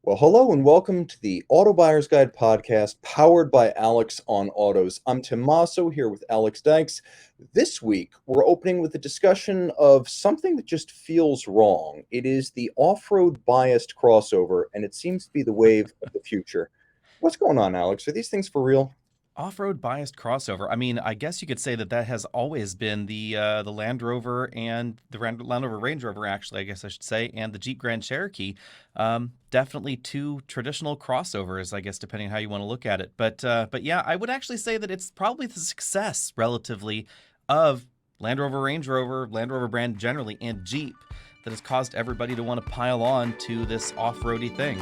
Well, hello and welcome to the Auto Buyer's Guide podcast powered by Alex on Autos. I'm Tim Masso here with Alex Dykes. This week, we're opening with a discussion of something that just feels wrong. It is the off-road biased crossover, and it seems to be the wave of the future. What's going on, Alex? Are these things for real? Off-road biased crossover. I mean, I guess you could say that that has always been the Land Rover and the Land Rover Range Rover, actually, I guess I should say, and the Jeep Grand Cherokee. Definitely two traditional crossovers, I guess, depending on how you want to look at it. But yeah, I would actually say that it's probably the success relatively of Land Rover Range Rover, Land Rover brand generally, and Jeep that has caused everybody to want to pile on to this off-roady thing.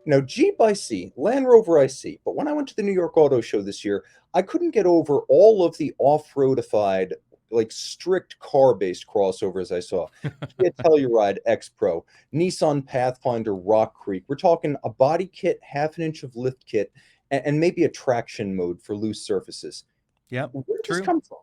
Now, Jeep I see, Land Rover I see, but when I went to the New York Auto Show this year, I couldn't get over all of the off-roadified, like strict car-based crossovers I saw. Kia Telluride X Pro, Nissan Pathfinder Rock Creek. We're talking a body kit, half an inch of lift kit, and maybe a traction mode for loose surfaces. Yep, Where did this true. come from?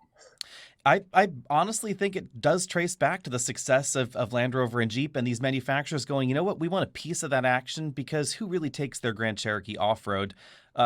I honestly think it does trace back to the success of Land Rover and Jeep and these manufacturers going, you know what, we want a piece of that action because who really takes their Grand Cherokee off road?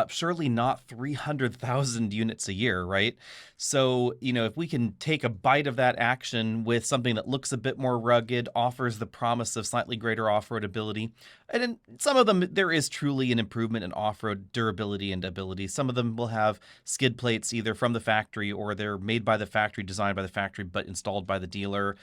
Surely not 300,000 units a year, right? So, if we can take a bite of that action with something that looks a bit more rugged, offers the promise of slightly greater off road ability, and in some of them, there is truly an improvement in off road durability and ability. Some of them will have skid plates either from the factory or they're made by the factory, designed by the factory, but installed by the dealer.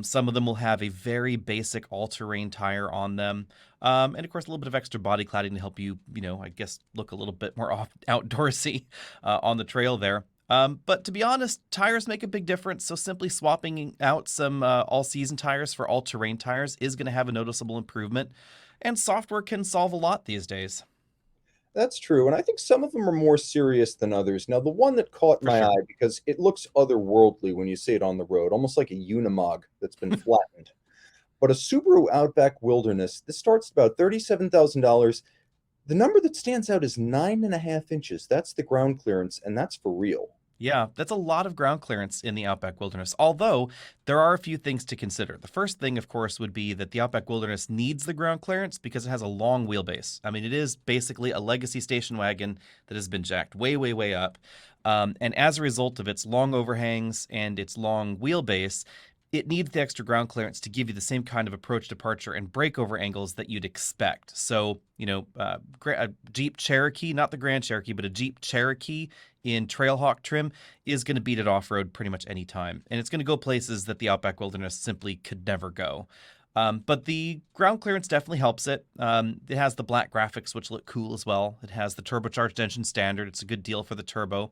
Some of them will have a very basic all-terrain tire on them. And of course, a little bit of extra body cladding to help you, I guess, look a little bit more outdoorsy on the trail there. But to be honest, tires make a big difference. So simply swapping out some all-season tires for all-terrain tires is going to have a noticeable improvement. And software can solve a lot these days, That's true, and I think some of them are more serious than others. Now, the one that caught for my sure. eye because it looks otherworldly when you see it on the road, almost like a Unimog that's been flattened. But a Subaru Outback Wilderness, this starts at about $37,000. The number that stands out is 9.5 inches. That's the ground clearance, and that's for real. Yeah, that's a lot of ground clearance in the Outback Wilderness, although there are a few things to consider. The first thing, of course, would be that the Outback Wilderness needs the ground clearance because it has a long wheelbase. I mean, it is basically a legacy station wagon that has been jacked way, way, way up. And as a result of its long overhangs and its long wheelbase, it needs the extra ground clearance to give you the same kind of approach, departure, and breakover angles that you'd expect. So, a Jeep Cherokee, not the Grand Cherokee, but a Jeep Cherokee in Trailhawk trim is going to beat it off road pretty much any time. And it's going to go places that the Outback Wilderness simply could never go. But the ground clearance definitely helps it. It has the black graphics, which look cool as well. It has the turbocharged engine standard. It's a good deal for the turbo.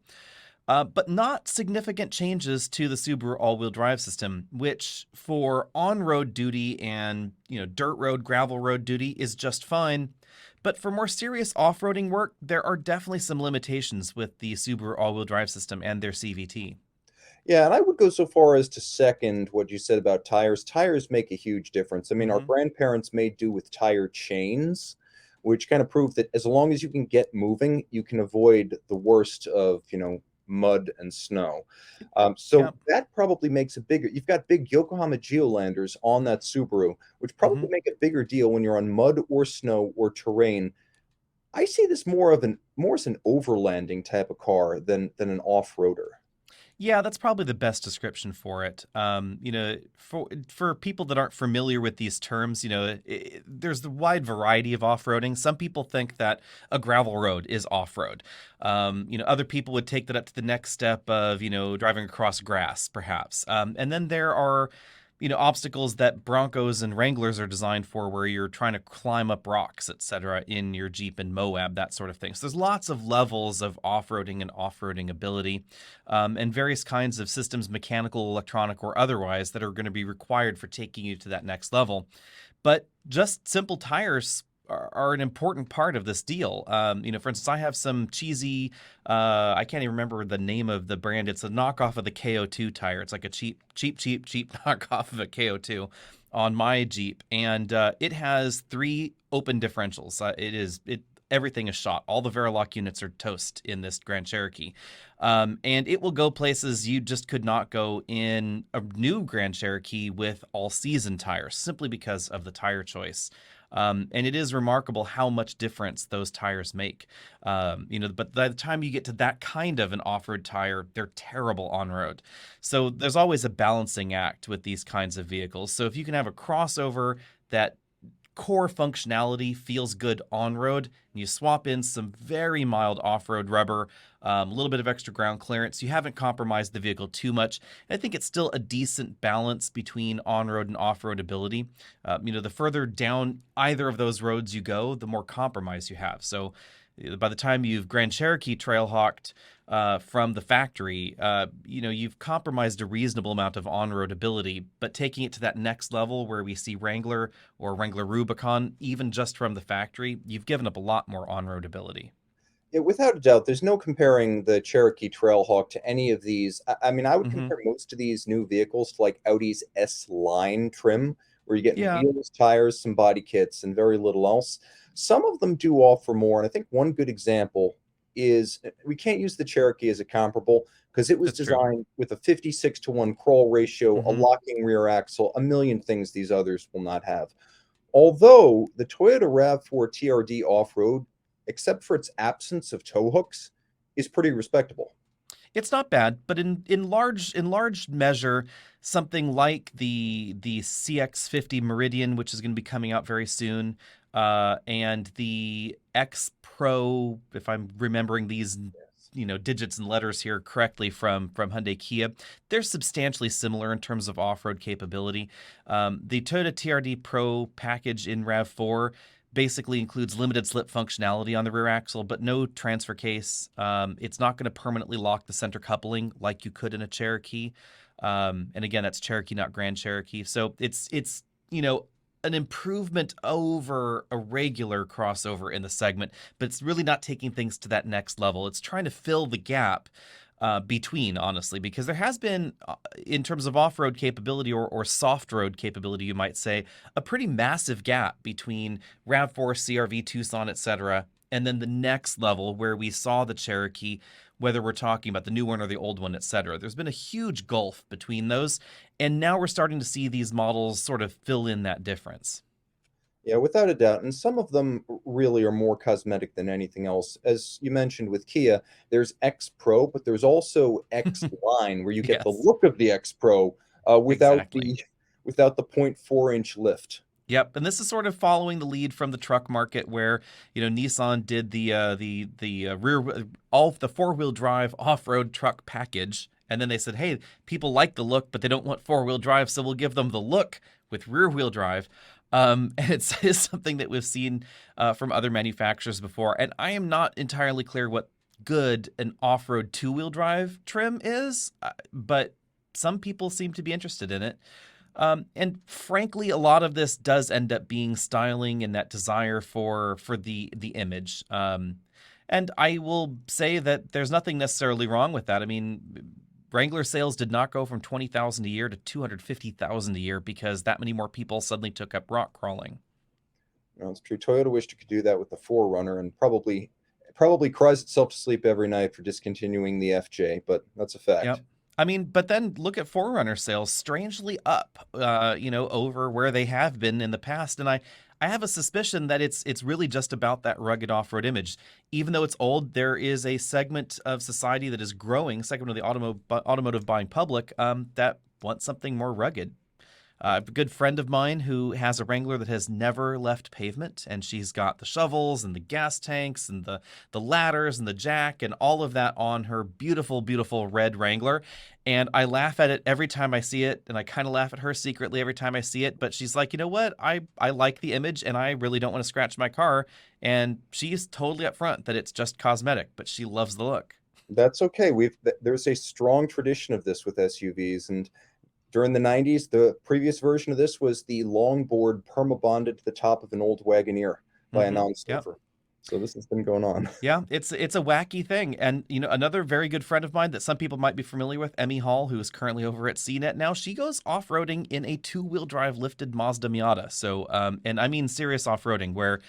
But not significant changes to the Subaru all-wheel drive system, which for on-road duty and dirt road, gravel road duty is just fine. But for more serious off-roading work, there are definitely some limitations with the Subaru all-wheel drive system and their CVT. Yeah, and I would go so far as to second what you said about tires. Tires make a huge difference. I mean, our Hmm. grandparents made do with tire chains, which kind of prove that as long as you can get moving, you can avoid the worst of, mud and snow. So Yeah. that probably makes a bigger, you've got big Yokohama Geolanders on that Subaru, which probably Hmm. make a bigger deal when you're on mud or snow or terrain. I see this more as an overlanding type of car than an off-roader. Yeah, that's probably the best description for it. For people that aren't familiar with these terms, there's the wide variety of off-roading. Some people think that a gravel road is off-road. Other people would take that up to the next step of, driving across grass, perhaps. And then there are obstacles that Broncos and Wranglers are designed for where you're trying to climb up rocks, etc., in your Jeep and Moab, that sort of thing. So there's lots of levels of off-roading and off-roading ability, and various kinds of systems, mechanical, electronic, or otherwise, that are going to be required for taking you to that next level. But just simple tires are an important part of this deal. For instance, I have some cheesy, I can't even remember the name of the brand. It's a knockoff of the KO2 tire. It's like a cheap knockoff of a KO2 on my Jeep, and it has 3 open differentials. Everything is shot. All the Verilog units are toast in this Grand Cherokee. And it will go places you just could not go in a new Grand Cherokee with all-season tires, simply because of the tire choice. And it is remarkable how much difference those tires make. But by the time you get to that kind of an off-road tire, they're terrible on-road. So there's always a balancing act with these kinds of vehicles. So if you can have a crossover that core functionality feels good on-road, and you swap in some very mild off-road rubber, a little bit of extra ground clearance, you haven't compromised the vehicle too much. And I think it's still a decent balance between on-road and off-road ability. The further down either of those roads you go, the more compromise you have. So by the time you've Grand Cherokee trailhawked from the factory, you've compromised a reasonable amount of on-road ability, but taking it to that next level where we see Wrangler or Wrangler Rubicon, even just from the factory, you've given up a lot more on-road ability. Yeah, without a doubt, there's no comparing the Cherokee Trailhawk to any of these. I mean, I would Hmm. compare most of these new vehicles to like Audi's S line trim, where you're getting Yeah, wheels, tires, some body kits, and very little else. Some of them do offer more, and I think one good example is we can't use the Cherokee as a comparable because it was that's true. designed with a 56-to-1 crawl ratio, a Hmm. locking rear axle, a million things these others will not have. Although the Toyota RAV4 TRD off-road, except for its absence of tow hooks, is pretty respectable. It's not bad, but in large measure, something like the CX50 Meridian, which is going to be coming out very soon, and the X Pro, if I'm remembering these digits and letters here correctly from Hyundai Kia, they're substantially similar in terms of off-road capability. The Toyota TRD Pro package in RAV4 basically includes limited slip functionality on the rear axle, but no transfer case. It's not going to permanently lock the center coupling like you could in a Cherokee. And again, that's Cherokee, not Grand Cherokee. So it's an improvement over a regular crossover in the segment, but it's really not taking things to that next level. It's trying to fill the gap between, honestly, because there has been, in terms of off-road capability or soft road capability, you might say, a pretty massive gap between RAV4, CRV, Tucson, etc., and then the next level where we saw the Cherokee, whether we're talking about the new one or the old one, etc. There's been a huge gulf between those, and now we're starting to see these models sort of fill in that difference. Yeah, without a doubt. And some of them really are more cosmetic than anything else. As you mentioned with Kia, there's X Pro, but there's also X Line, where you get the Yes, look of the X Pro without exactly. the 0.4-inch lift. Yep, and this is sort of following the lead from the truck market, where Nissan did the rear all the 4-wheel drive off road truck package, and then they said, hey, people like the look, but they don't want 4-wheel drive, so we'll give them the look with rear wheel drive. And it's something that we've seen from other manufacturers before, and I am not entirely clear what good an off road 2-wheel drive trim is, but some people seem to be interested in it. And frankly, a lot of this does end up being styling and that desire for the image. And I will say that there's nothing necessarily wrong with that. I mean, Wrangler sales did not go from 20,000 a year to 250,000 a year because that many more people suddenly took up rock crawling. It's true. Toyota wished it could do that with the 4Runner, and probably cries itself to sleep every night for discontinuing the FJ, but that's a fact. Yep. I mean, but then look at Forerunner sales, strangely up, over where they have been in the past, and I have a suspicion that it's really just about that rugged off-road image. Even though it's old, there is a segment of society that is growing, segment of the automotive buying public, that wants something more rugged. I have a good friend of mine who has a Wrangler that has never left pavement, and she's got the shovels and the gas tanks and the ladders and the jack and all of that on her beautiful, beautiful red Wrangler. And I laugh at it every time I see it, and I kind of laugh at her secretly every time I see it. But she's like, you know what? I like the image, and I really don't want to scratch my car. And she's totally upfront that it's just cosmetic, but she loves the look. That's okay. There's a strong tradition of this with SUVs, and during the 90s, the previous version of this was the longboard perma bonded to the top of an old Wagoneer. by a Yep. non-surfer. So this has been going on. Yeah, it's a wacky thing. And another very good friend of mine that some people might be familiar with, Emmy Hall, who is currently over at CNET now, she goes off-roading in a two-wheel drive lifted Mazda Miata. So and I mean serious off-roading where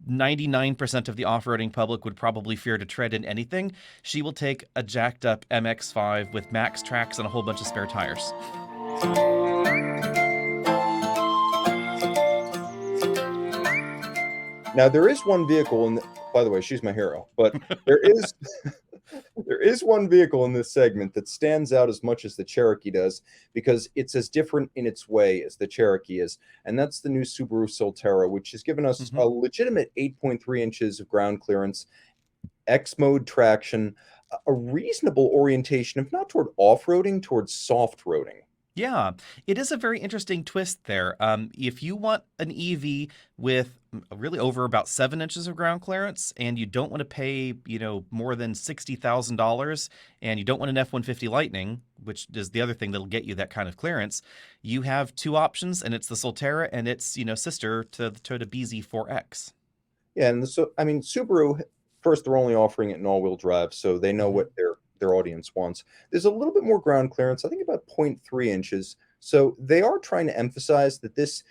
99% of the off-roading public would probably fear to tread in anything. She will take a jacked up MX-5 with max tracks and a whole bunch of spare tires. Now there is one vehicle, and by the way, she's my hero. But there is there is one vehicle in this segment that stands out as much as the Cherokee does because it's as different in its way as the Cherokee is, and that's the new Subaru Solterra, which has given us a legitimate 8.3 inches of ground clearance, X mode traction, a reasonable orientation, if not toward off-roading, towards soft-roading. Yeah, it is a very interesting twist there. If you want an EV with really over about 7 inches of ground clearance, and you don't want to pay, more than $60,000, and you don't want an F-150 Lightning, which is the other thing that'll get you that kind of clearance, you have two options, and it's the Solterra and its, sister to the Toyota BZ4X. Yeah, and so I mean, Subaru, first they're only offering it in all-wheel drive, so they know what their audience wants. There's a little bit more ground clearance, I think about 0.3 inches. So they are trying to emphasize that this,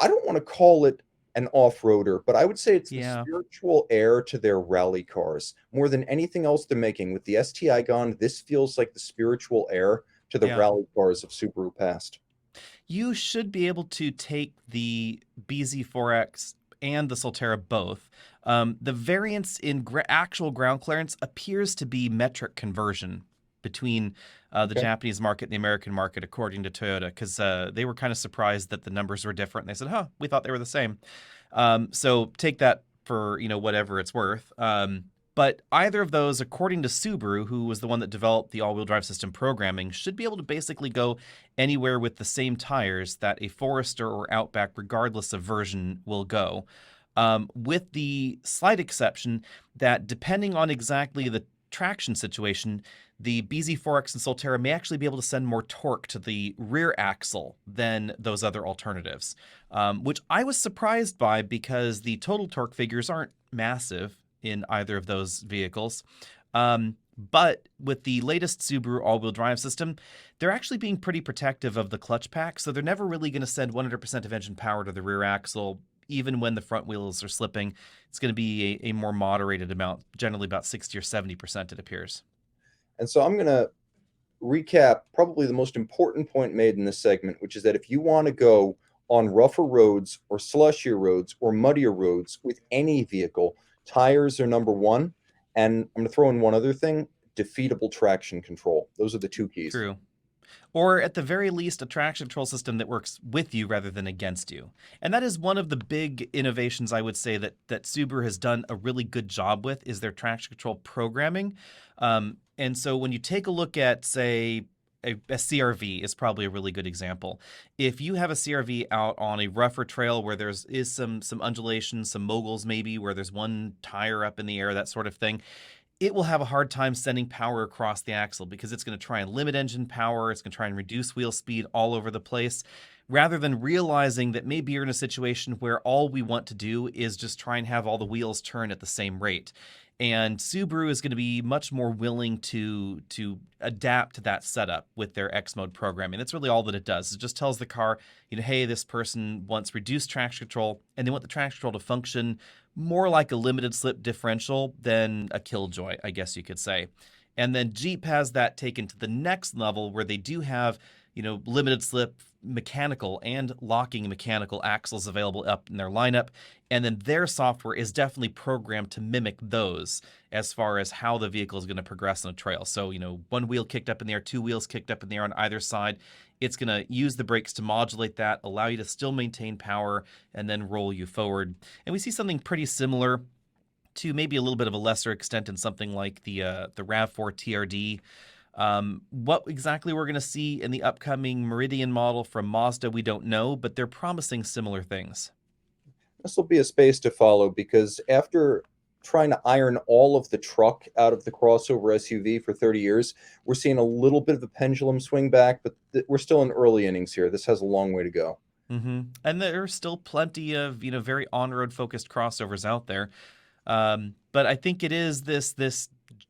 I don't want to call it an off-roader, but I would say it's the spiritual heir to their rally cars. More than anything else they're making. With the STI gone, this feels like the spiritual heir to the rally cars of Subaru past. You should be able to take the BZ4X and the Solterra both. The variance in actual ground clearance appears to be metric conversion between the Japanese market and the American market, according to Toyota, because they were kind of surprised that the numbers were different. And they said, we thought they were the same. So take that for, whatever it's worth. But either of those, according to Subaru, who was the one that developed the all-wheel drive system programming, should be able to basically go anywhere with the same tires that a Forester or Outback, regardless of version, will go. With the slight exception that depending on exactly the traction situation, the BZ4X and Solterra may actually be able to send more torque to the rear axle than those other alternatives, which I was surprised by because the total torque figures aren't massive in either of those vehicles. But with the latest Subaru all-wheel drive system, they're actually being pretty protective of the clutch pack, so they're never really going to send 100% of engine power to the rear axle. Even when the front wheels are slipping, it's going to be a more moderated amount, generally about 60 or 70%, it appears. And so I'm going to recap probably the most important point made in this segment, which is that if you want to go on rougher roads or slushier roads or muddier roads with any vehicle, tires are number one. And I'm going to throw in one other thing, defeatable traction control. Those are the two keys. True. Or at the very least, a traction control system that works with you rather than against you. And that is one of the big innovations I would say that Subaru has done a really good job with is their traction control programming. And so when you take a look at, say, a CRV is probably a really good example. If you have a CRV out on a rougher trail where there's some undulation, some moguls maybe, where there's one tire up in the air, that sort of thing, it will have a hard time sending power across the axle because it's going to try and limit engine power. It's going to try and reduce wheel speed all over the place, rather than realizing that maybe you're in a situation where all we want to do is just try and have all the wheels turn at the same rate. And Subaru is going to be much more willing to adapt to that setup with their X mode programming. That's really all that it does. It just tells the car, hey, this person wants reduced traction control, and they want the traction control to function more like a limited slip differential than a Killjoy, I guess you could say. And then Jeep has that taken to the next level where they do have, limited slip mechanical and locking mechanical axles available up in their lineup. And then their software is definitely programmed to mimic those as far as how the vehicle is going to progress on a trail. So, one wheel kicked up in the air, two wheels kicked up in the air on either side. It's going to use the brakes to modulate that, allow you to still maintain power, and then roll you forward. And we see something pretty similar to maybe a little bit of a lesser extent in something like the RAV4 TRD. What exactly we're going to see in the upcoming Meridian model from Mazda, we don't know, but they're promising similar things. This will be a space to follow because after trying to iron all of the truck out of the crossover SUV for 30 years, we're seeing a little bit of a pendulum swing back, but we're still in early innings here. This has a long way to go. And there are still plenty of, very on-road focused crossovers out there. But I think it is this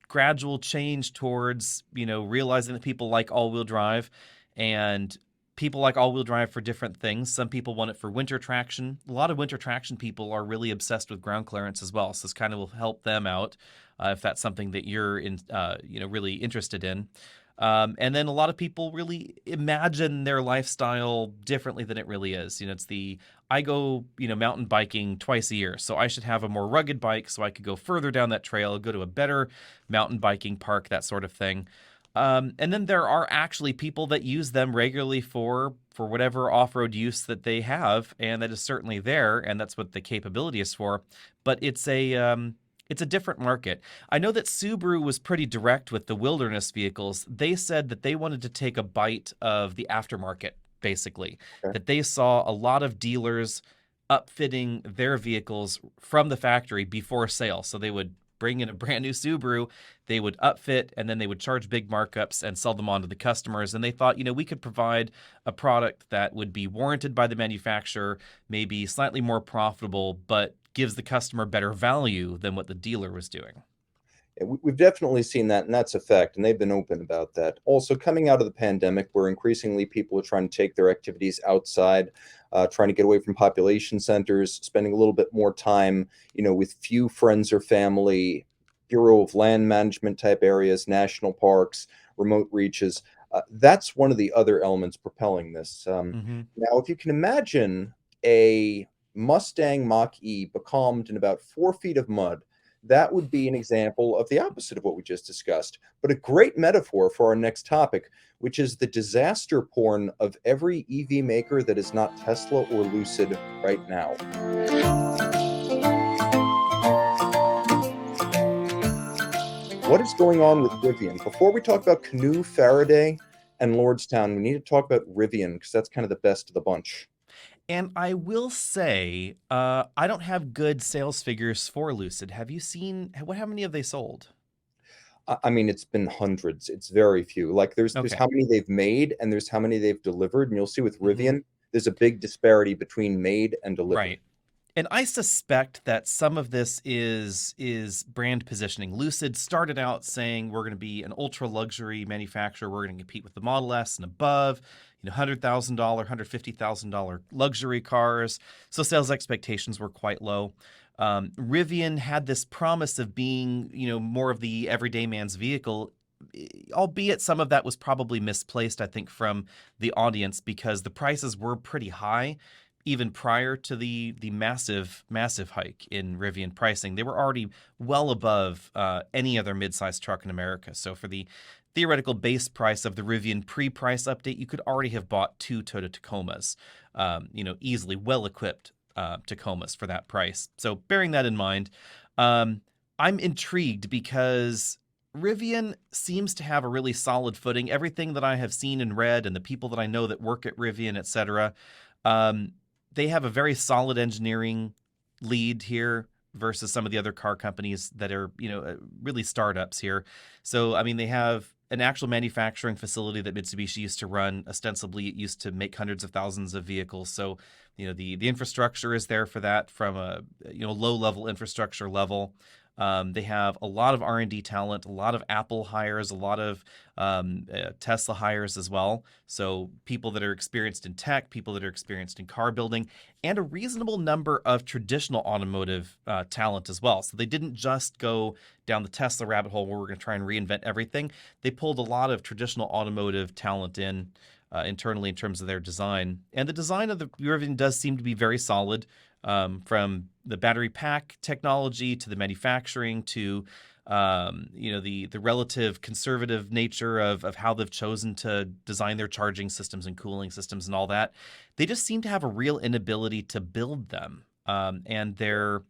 gradual change towards, realizing that people like all-wheel drive, and people like all-wheel drive for different things. Some people want it for winter traction. A lot of winter traction people are really obsessed with ground clearance as well. So this kind of will help them out if that's something that you're really interested in. And then a lot of people really imagine their lifestyle differently than it really is. It's I go, mountain biking twice a year, so I should have a more rugged bike so I could go further down that trail, go to a better mountain biking park, that sort of thing. And then there are actually people that use them regularly for whatever off-road use that they have, and that is certainly there, and that's what the capability is for. But it's a different market. I know that Subaru was pretty direct with the wilderness vehicles. They said that they wanted to take a bite of the aftermarket, basically. Okay. That they saw a lot of dealers upfitting their vehicles from the factory before sale. So they would bring in a brand new Subaru, they would upfit, and then they would charge big markups and sell them on to the customers. And they thought, we could provide a product that would be warranted by the manufacturer, maybe slightly more profitable, but gives the customer better value than what the dealer was doing. Yeah, we've definitely seen that, and that's a fact, and they've been open about that. Also, coming out of the pandemic, where increasingly people are trying to take their activities outside, trying to get away from population centers, spending a little bit more time, with few friends or family, Bureau of Land Management type areas, national parks, remote reaches. That's one of the other elements propelling this. Hmm. Now, if you can imagine a Mustang Mach-E becalmed in about 4 feet of mud, that would be an example of the opposite of what we just discussed, but a great metaphor for our next topic, which is the disaster porn of every EV maker that is not Tesla or Lucid right now. What is going on with Rivian? Before we talk about Canoe, Faraday, and Lordstown, we need to talk about Rivian because that's kind of the best of the bunch. And I will say, I don't have good sales figures for Lucid. Have you seen how many have they sold? I mean, it's been hundreds. It's very few. Like there's Okay. how many they've made and there's how many they've delivered. And you'll see with Hmm. Rivian, there's a big disparity between made and delivered. Right. And I suspect that some of this is brand positioning. Lucid started out saying we're going to be an ultra luxury manufacturer. We're going to compete with the Model S and above, $100,000, $150,000 luxury cars. So sales expectations were quite low. Rivian had this promise of being, more of the everyday man's vehicle, albeit some of that was probably misplaced, I think, from the audience because the prices were pretty high even prior to the massive hike in Rivian pricing. They were already well above any other midsize truck in America. So for the theoretical base price of the Rivian pre-price update, you could already have bought two Toyota Tacomas, easily well-equipped Tacomas for that price. So bearing that in mind, I'm intrigued because Rivian seems to have a really solid footing. Everything that I have seen and read, and the people that I know that work at Rivian, etc., they have a very solid engineering lead here versus some of the other car companies that are, really startups here. So, I mean, they have an actual manufacturing facility that Mitsubishi used to run. Ostensibly, it used to make hundreds of thousands of vehicles. So, the infrastructure is there for that from a low level infrastructure level. They have a lot of R&D talent, a lot of Apple hires, a lot of Tesla hires as well. So people that are experienced in tech, people that are experienced in car building, and a reasonable number of traditional automotive talent as well. So they didn't just go down the Tesla rabbit hole where we're going to try and reinvent everything. They pulled a lot of traditional automotive talent in internally in terms of their design. And the design of the Rivian does seem to be very solid, from the battery pack technology to the manufacturing to the relative conservative nature of how they've chosen to design their charging systems and cooling systems and all that. They just seem to have a real inability to build them, and their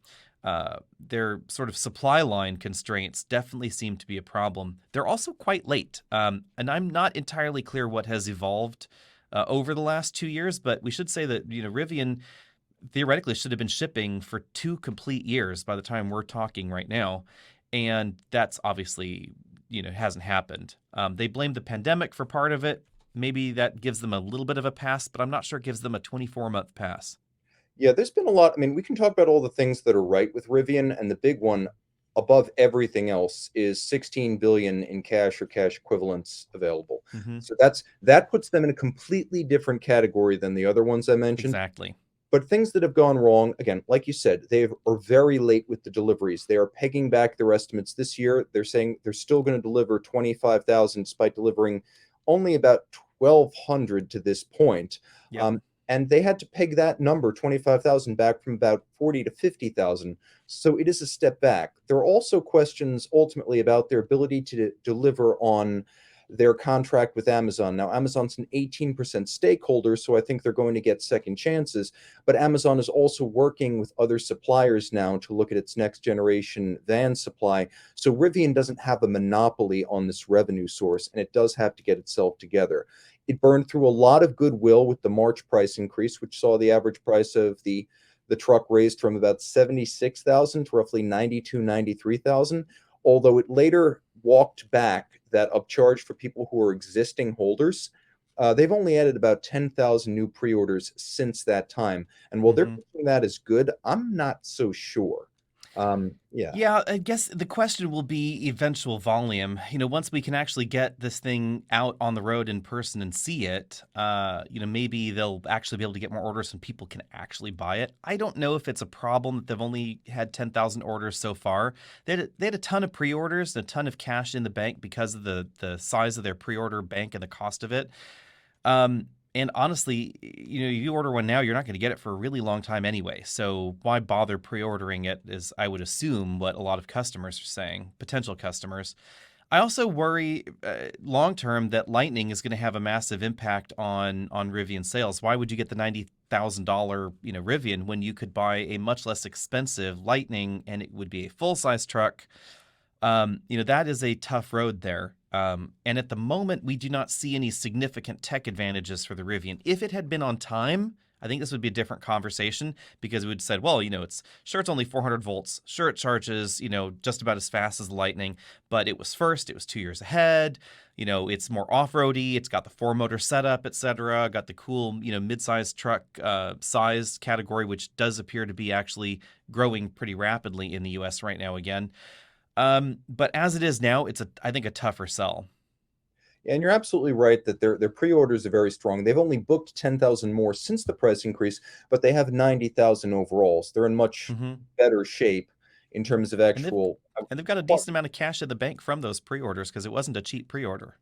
sort of supply line constraints definitely seem to be a problem. They're also quite late, and I'm not entirely clear what has evolved over the last 2 years, but we should say that Rivian theoretically should have been shipping for 2 complete years by the time we're talking right now. And that's obviously, hasn't happened. They blamed the pandemic for part of it. maybe that gives them a little bit of a pass, but I'm not sure it gives them a 24-month pass. Yeah, there's been a lot. I mean, we can talk about all the things that are right with Rivian, and the big one above everything else is 16 billion in cash or cash equivalents available. Hmm. So that puts them in a completely different category than the other ones I mentioned. Exactly. But things that have gone wrong, again, like you said, they are very late with the deliveries. They are pegging back their estimates this year. They're saying they're still going to deliver 25,000 despite delivering only about 1,200 to this point. Yep. And they had to peg that number, 25,000, back from about 40 to 50,000. So it is a step back. There are also questions ultimately about their ability to deliver on their contract with Amazon. Now, Amazon's an 18% stakeholder, so I think they're going to get second chances. But Amazon is also working with other suppliers now to look at its next generation van supply. So Rivian doesn't have a monopoly on this revenue source, and it does have to get itself together. It burned through a lot of goodwill with the March price increase, which saw the average price of the truck raised from about 76,000 to roughly 92, 93,000. Although it later walked back that upcharge for people who are existing holders. They've only added about 10,000 new pre-orders since that time. And while they're Hmm. thinking that is good, I'm not so sure. Yeah. Yeah, I guess the question will be eventual volume. Once we can actually get this thing out on the road in person and see it, maybe they'll actually be able to get more orders and people can actually buy it. I don't know if it's a problem that they've only had 10,000 orders so far. They had a ton of pre-orders and a ton of cash in the bank because of the size of their pre-order bank and the cost of it. And honestly, you order one now, you're not going to get it for a really long time anyway. So why bother pre-ordering it is, I would assume, what a lot of customers are saying, potential customers. I also worry long term that Lightning is going to have a massive impact on Rivian sales. Why would you get the $90,000 Rivian when you could buy a much less expensive Lightning and it would be a full size truck? That is a tough road there. And at the moment, we do not see any significant tech advantages for the Rivian. If it had been on time, I think this would be a different conversation because we would have said, well, it's only 400 volts. Sure, it charges, just about as fast as the Lightning, but it was first. It was 2 years ahead. It's more off-roady. It's got the four-motor setup, etc. Got the cool, mid-sized truck size category, which does appear to be actually growing pretty rapidly in the U.S. right now again. But as it is now, I think a tougher sell. And you're absolutely right that their pre-orders are very strong. They've only booked 10,000 more since the price increase, but they have 90,000 overall. So they're in much Hmm. better shape in terms of And they've actual. and they've got a decent amount of cash at the bank from those pre-orders because it wasn't a cheap pre-order.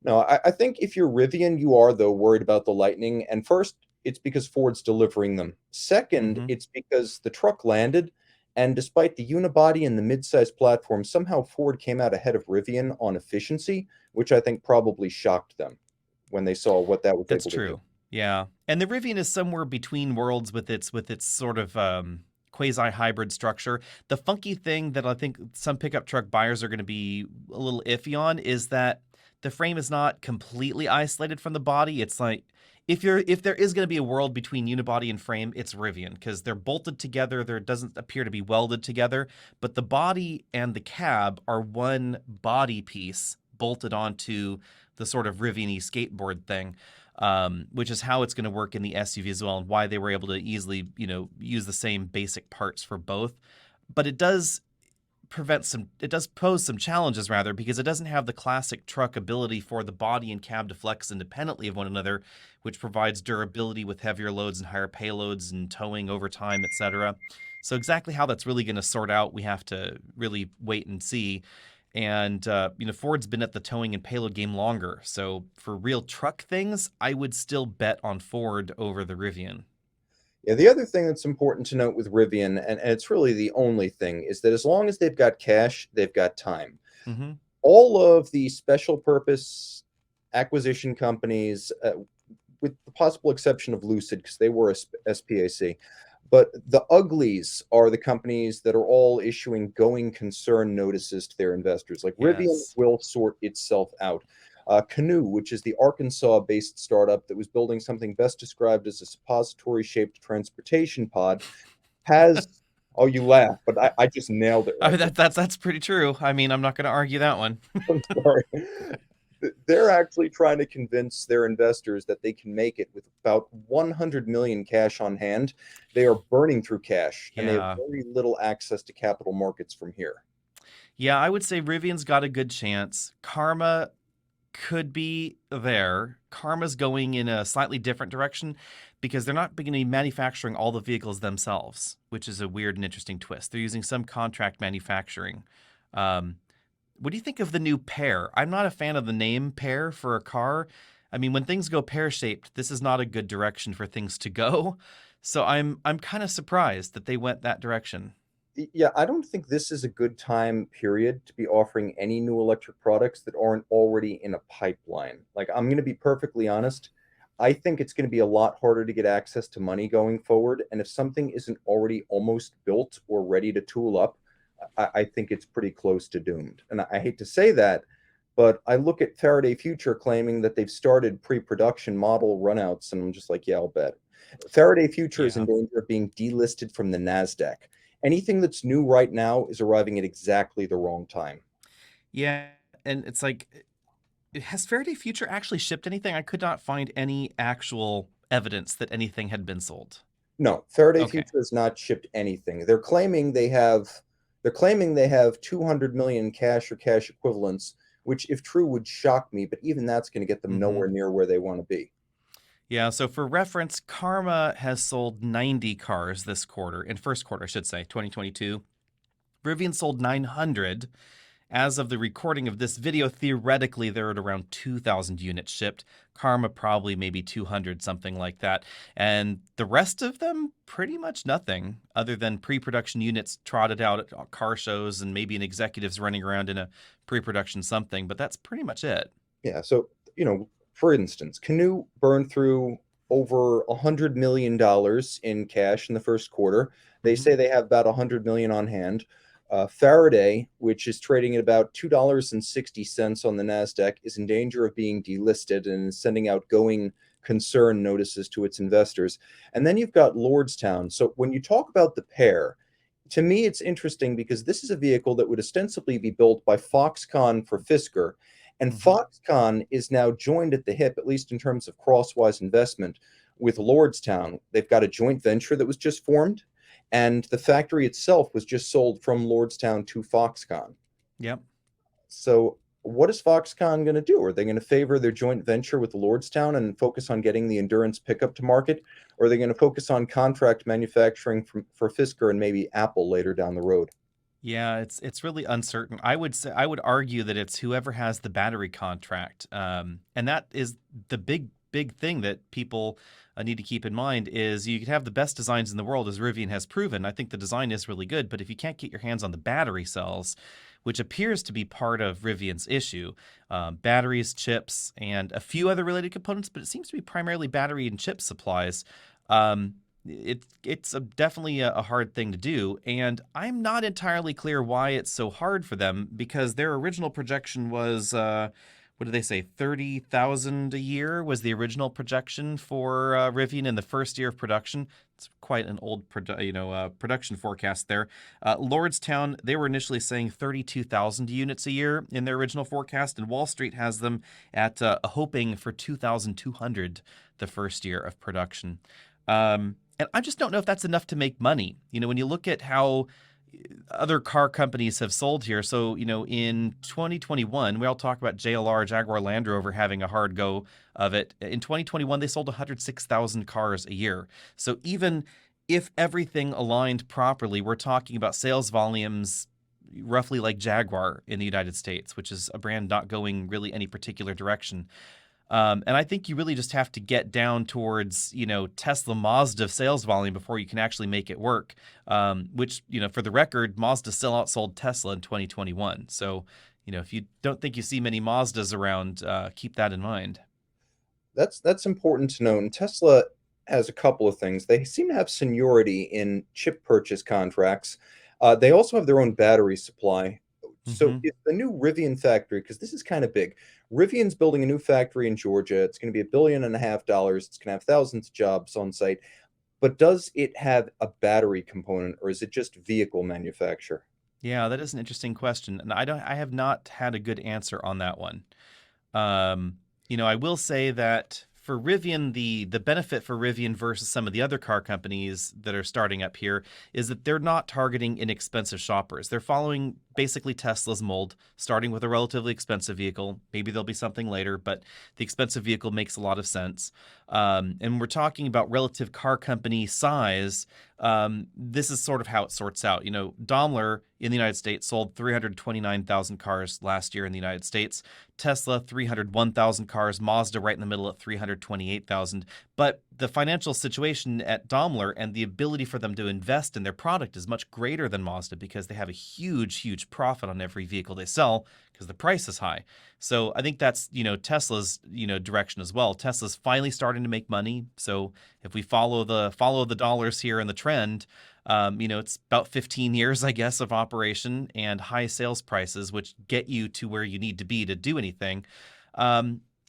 No, I think if you're Rivian, you are, though, worried about the Lightning. And first, it's because Ford's delivering them. Second, Hmm. it's because the truck landed. And despite the unibody and the midsize platform, somehow Ford came out ahead of Rivian on efficiency, which I think probably shocked them when they saw what that was That's able to do. true. Yeah, and the Rivian is somewhere between worlds with its sort of quasi-hybrid structure. The funky thing that I think some pickup truck buyers are going to be a little iffy on is that the frame is not completely isolated from the body. It's like if there is going to be a world between unibody and frame, it's Rivian because they're bolted together. There doesn't appear to be welded together, but the body and the cab are one body piece bolted onto the sort of Rivian-y skateboard thing. Which is how it's going to work in the SUV as well, and why they were able to easily, use the same basic parts for both. But it does pose some challenges rather, because it doesn't have the classic truck ability for the body and cab to flex independently of one another, which provides durability with heavier loads and higher payloads and towing over time, etc. So exactly how that's really going to sort out, we have to really wait and see. And Ford's been at the towing and payload game longer, so for real truck things, I would still bet on Ford over the Rivian. Yeah, the other thing that's important to note with Rivian, and it's really the only thing, is that as long as they've got cash, they've got time. Mm-hmm. All of the special purpose acquisition companies, with the possible exception of Lucid, because they were a SPAC, but the uglies are the companies that are all issuing going concern notices to their investors. Like Rivian Yes. will sort itself out. Canoe, which is the Arkansas-based startup that was building something best described as a suppository-shaped transportation pod, has. Oh, you laugh, but I just nailed it I right mean, there. that's pretty true. I mean, I'm not going to argue that one. I'm sorry. They're actually trying to convince their investors that they can make it with about 100 million cash on hand. They are burning through cash and they have Yeah. very little access to capital markets from here. Yeah, I would say Rivian's got a good chance. Karma could be there. Karma's going in a slightly different direction because they're not going to be manufacturing all the vehicles themselves, which is a weird and interesting twist. They're using some contract manufacturing. Um, what do you think of the new Pear? I'm not a fan of the name Pear for a car. I mean, when things go pear-shaped, this is not a good direction for things to go. So I'm kind of surprised that they went that direction. Yeah, I don't think this is a good time period to be offering any new electric products that aren't already in a pipeline. Like, I'm going to be perfectly honest. I think it's going to be a lot harder to get access to money going forward. And if something isn't already almost built or ready to tool up, I think it's pretty close to doomed. And I hate to say that, but I look at Faraday Future claiming that they've started pre-production model runouts, and I'm just like, yeah, I'll bet. Faraday Future is in Yeah. danger of being delisted from the NASDAQ. Anything that's new right now is arriving at exactly the wrong time. Yeah, and it's like, has Faraday Future actually shipped anything? I could not find any actual evidence that anything had been sold. No, Faraday Okay. Future has not shipped anything. They're claiming they have 200 million cash or cash equivalents, which if true would shock me, but even that's going to get them Hmm. nowhere near where they want to be. Yeah, so for reference, Karma has sold 90 cars this quarter, in first quarter, I should say, 2022. Rivian sold 900. As of the recording of this video, theoretically, they're at around 2,000 units shipped. Karma probably maybe 200, something like that. And the rest of them, pretty much nothing other than pre-production units trotted out at car shows and maybe an executive's running around in a pre-production something, but that's pretty much it. Yeah. So, for instance, Canoe burned through over $100 million in cash in the first quarter. They Hmm. say they have about 100 million on hand. Faraday, which is trading at about $2.60 on the Nasdaq, is in danger of being delisted and is sending out going concern notices to its investors. And then you've got Lordstown. So when you talk about the pair, to me, it's interesting because this is a vehicle that would ostensibly be built by Foxconn for Fisker, and Hmm. Foxconn is now joined at the hip, at least in terms of crosswise investment, with Lordstown. They've got a joint venture that was just formed, and the factory itself was just sold from Lordstown to Foxconn. Yep. So, what is Foxconn going to do? Are they going to favor their joint venture with Lordstown and focus on getting the endurance pickup to market? Or are they going to focus on contract manufacturing for Fisker and maybe Apple later down the road? Yeah, it's really uncertain. I would argue that it's whoever has the battery contract, and that is the big thing that people need to keep in mind is you could have the best designs in the world, as Rivian has proven. I think the design is really good, but if you can't get your hands on the battery cells, which appears to be part of Rivian's issue, batteries, chips, and a few other related components, but it seems to be primarily battery and chip supplies. Um, it's definitely a hard thing to do, and I'm not entirely clear why it's so hard for them because their original projection was what did they say, 30,000 a year was the original projection for Rivian in the first year of production. It's quite an old production forecast there. Lordstown, they were initially saying 32,000 units a year in their original forecast, and Wall Street has them at hoping for 2,200 the first year of production. And I just don't know if that's enough to make money. When you look at how other car companies have sold here. So, in 2021, we all talk about JLR, Jaguar Land Rover, having a hard go of it. In 2021, they sold 106,000 cars a year. So even if everything aligned properly, we're talking about sales volumes roughly like Jaguar in the United States, which is a brand not going really any particular direction. And I think you really just have to get down towards, Tesla Mazda sales volume before you can actually make it work. Which, for the record, Mazda still outsold Tesla in 2021. So, if you don't think you see many Mazdas around, keep that in mind. That's important to know. And Tesla has a couple of things. They seem to have seniority in chip purchase contracts. They also have their own battery supply. So Hmm. if the new Rivian factory, because this is kind of big, Rivian's building a new factory in Georgia. It's going to be $1.5 billion. It's going to have thousands of jobs on site. But does it have a battery component, or is it just vehicle manufacture? Yeah, that is an interesting question, and I have not had a good answer on that one. Um, I will say that for Rivian, the benefit for Rivian versus some of the other car companies that are starting up here is that they're not targeting inexpensive shoppers. They're following basically Tesla's mold, starting with a relatively expensive vehicle. Maybe there'll be something later, but the expensive vehicle makes a lot of sense. And we're talking about relative car company size. This is sort of how it sorts out. Daimler in the United States sold 329,000 cars last year in the United States. Tesla, 301,000 cars. Mazda right in the middle at 328,000. But the financial situation at Daimler and the ability for them to invest in their product is much greater than Mazda because they have a huge, huge profit on every vehicle they sell because the price is high. So I think that's, Tesla's, direction as well. Tesla's finally starting to make money. So if we follow the dollars here and the trend, it's about 15 years, I guess, of operation and high sales prices, which get you to where you need to be to do anything.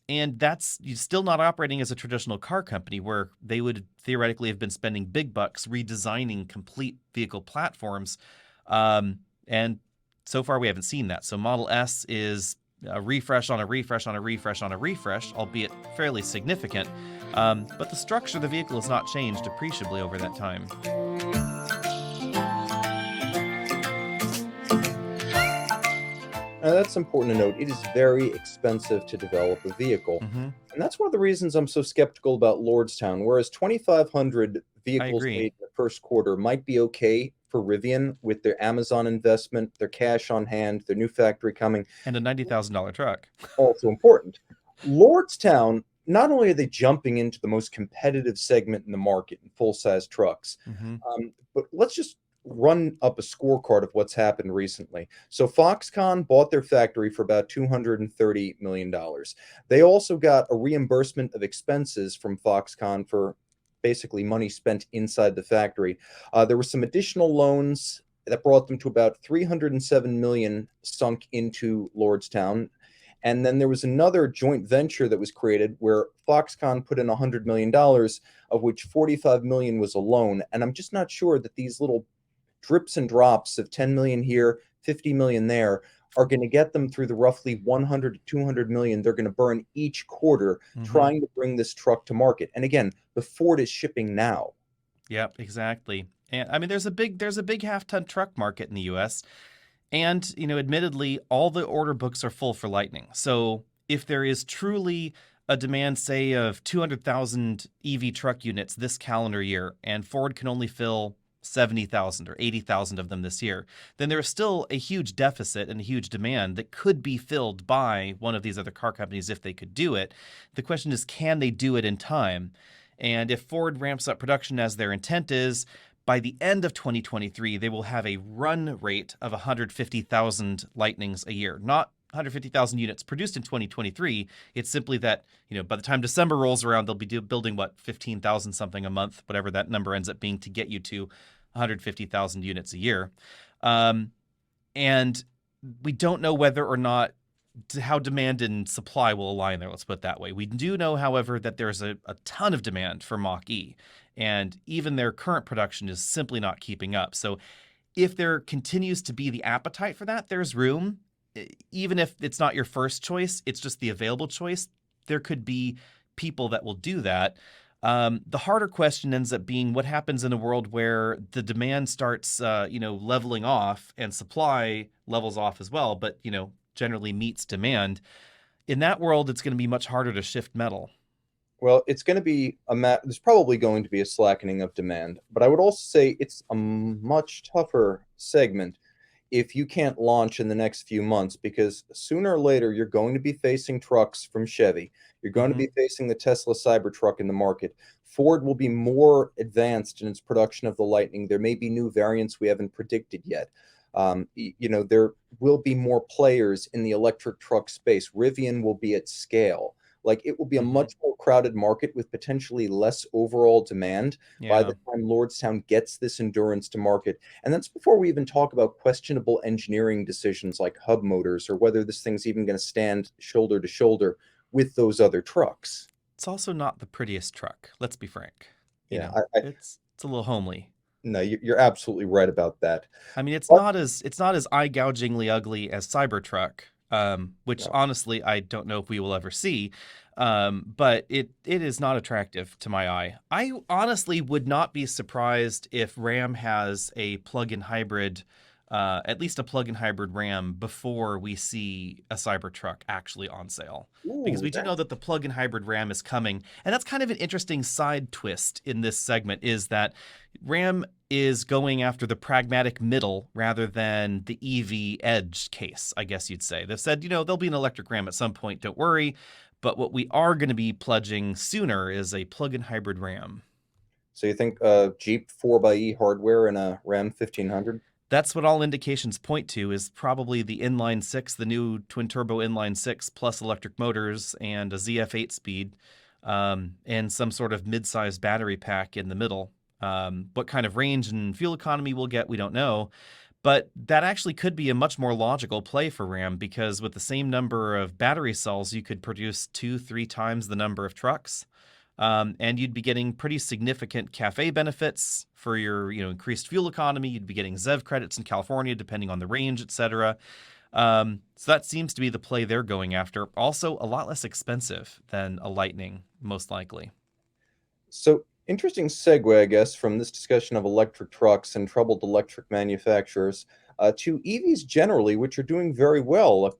And that's still not operating as a traditional car company where they would theoretically have been spending big bucks redesigning complete vehicle platforms. And so far we haven't seen that. So Model S is a refresh on a refresh on a refresh on a refresh, albeit fairly significant. But the structure of the vehicle has not changed appreciably over that time. Now, that's important to note. It is very expensive to develop a vehicle. Mm-hmm. And that's one of the reasons I'm so skeptical about Lordstown. Whereas 2,500 I vehicles agree. made in the first quarter might be okay for Rivian with their Amazon investment, their cash on hand, their new factory coming, And a $90,000 truck. also important. Lordstown, not only are they jumping into the most competitive segment in the market in full-size trucks, Mm-hmm. but let's just run up a scorecard of what's happened recently. So Foxconn bought their factory for about $230 million. They also got a reimbursement of expenses from Foxconn for basically money spent inside the factory. There were some additional loans that brought them to about 307 million sunk into Lordstown. And then there was another joint venture that was created where Foxconn put in $100 million, of which 45 million was a loan. And I'm just not sure that these little drips and drops of 10 million here, 50 million there are going to get them through the roughly 100 to 200 million they're going to burn each quarter Mm-hmm. trying to bring this truck to market. And again, the Ford is shipping now. Yep, exactly. And I mean, there's a big half-ton truck market in the U.S. And, admittedly, all the order books are full for Lightning. So if there is truly a demand, say, of 200,000 EV truck units this calendar year, and Ford can only fill 70,000 or 80,000 of them this year, then there is still a huge deficit and a huge demand that could be filled by one of these other car companies if they could do it. The question is, can they do it in time? And if Ford ramps up production as their intent is, by the end of 2023, they will have a run rate of 150,000 Lightnings a year. Not 150,000 units produced in 2023. It's simply that, by the time December rolls around, they'll be building, 15,000 something a month, whatever that number ends up being to get you to 150,000 units a year. And we don't know whether or not how demand and supply will align there. Let's put it that way. We do know, however, that there's a ton of demand for Mach-E, and even their current production is simply not keeping up. So if there continues to be the appetite for that, there's room. Even if it's not your first choice, it's just the available choice, there could be people that will do that. The harder question ends up being what happens in a world where the demand starts, leveling off and supply levels off as well, but, generally meets demand. In that world, it's going to be much harder to shift metal. Well, it's going to be there's probably going to be a slackening of demand, but I would also say it's a much tougher segment if you can't launch in the next few months, because sooner or later you're going to be facing trucks from Chevy. You're going to Mm-hmm. be facing the Tesla Cybertruck in the market. Ford will be more advanced in its production of the Lightning. There may be new variants we haven't predicted yet. There will be more players in the electric truck space. Rivian will be at scale. Like, it will be a Mm-hmm. much more crowded market with potentially less overall demand by Yeah. the time Lordstown gets this endurance to market. And that's before we even talk about questionable engineering decisions like hub motors or whether this thing's even going to stand shoulder to shoulder with those other trucks. It's also not the prettiest truck. Let's be frank. Yeah, It's a little homely. no, you're absolutely right about that. I mean, it's But not as eye gougingly ugly as Cybertruck, which No. honestly I don't know if we will ever see. But it is not attractive to my eye. I honestly would not be surprised if Ram has a plug-in hybrid, at least a plug-in hybrid Ram, before we see a Cybertruck actually on sale. Because Ooh, we do know that the plug-in hybrid Ram is coming, and that's kind of an interesting side twist in this segment, is that Ram is going after the pragmatic middle rather than the EV edge case, I guess you'd say. They've said, there'll be an electric Ram at some point, don't worry. But what we are going to be pledging sooner is a plug-in hybrid Ram. so you think Jeep 4xe hardware in a Ram 1500? That's what all indications point to, is probably the inline six, the new twin turbo inline six plus electric motors and a ZF8 speed, and some sort of mid-sized battery pack in the middle. What kind of range and fuel economy we'll get, we don't know. But that actually could be a much more logical play for Ram, because with the same number of battery cells, you could produce 2-3 times the number of trucks. And you'd be getting pretty significant CAFE benefits for your increased fuel economy. You'd be getting ZEV credits in California, depending on the range, etc. So that seems to be the play they're going after. Also, a lot less expensive than a Lightning, most likely. So interesting segue, I guess, from this discussion of electric trucks and troubled electric manufacturers to EVs generally, which are doing very well.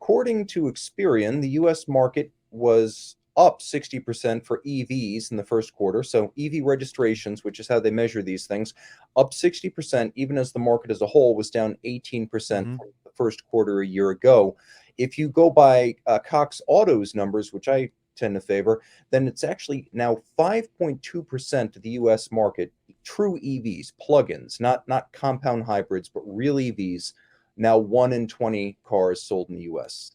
According to Experian, the U.S. market was up 60% for EVs in the first quarter. So EV registrations, which is how they measure these things, up 60%, even as the market as a whole was down 18% Mm-hmm. from the first quarter a year ago. If you go by Cox Auto's numbers, which I tend to favor, then it's actually now 5.2% of the US market, true EVs, plug-ins, not compound hybrids, but real EVs, now 1 in 20 cars sold in the US.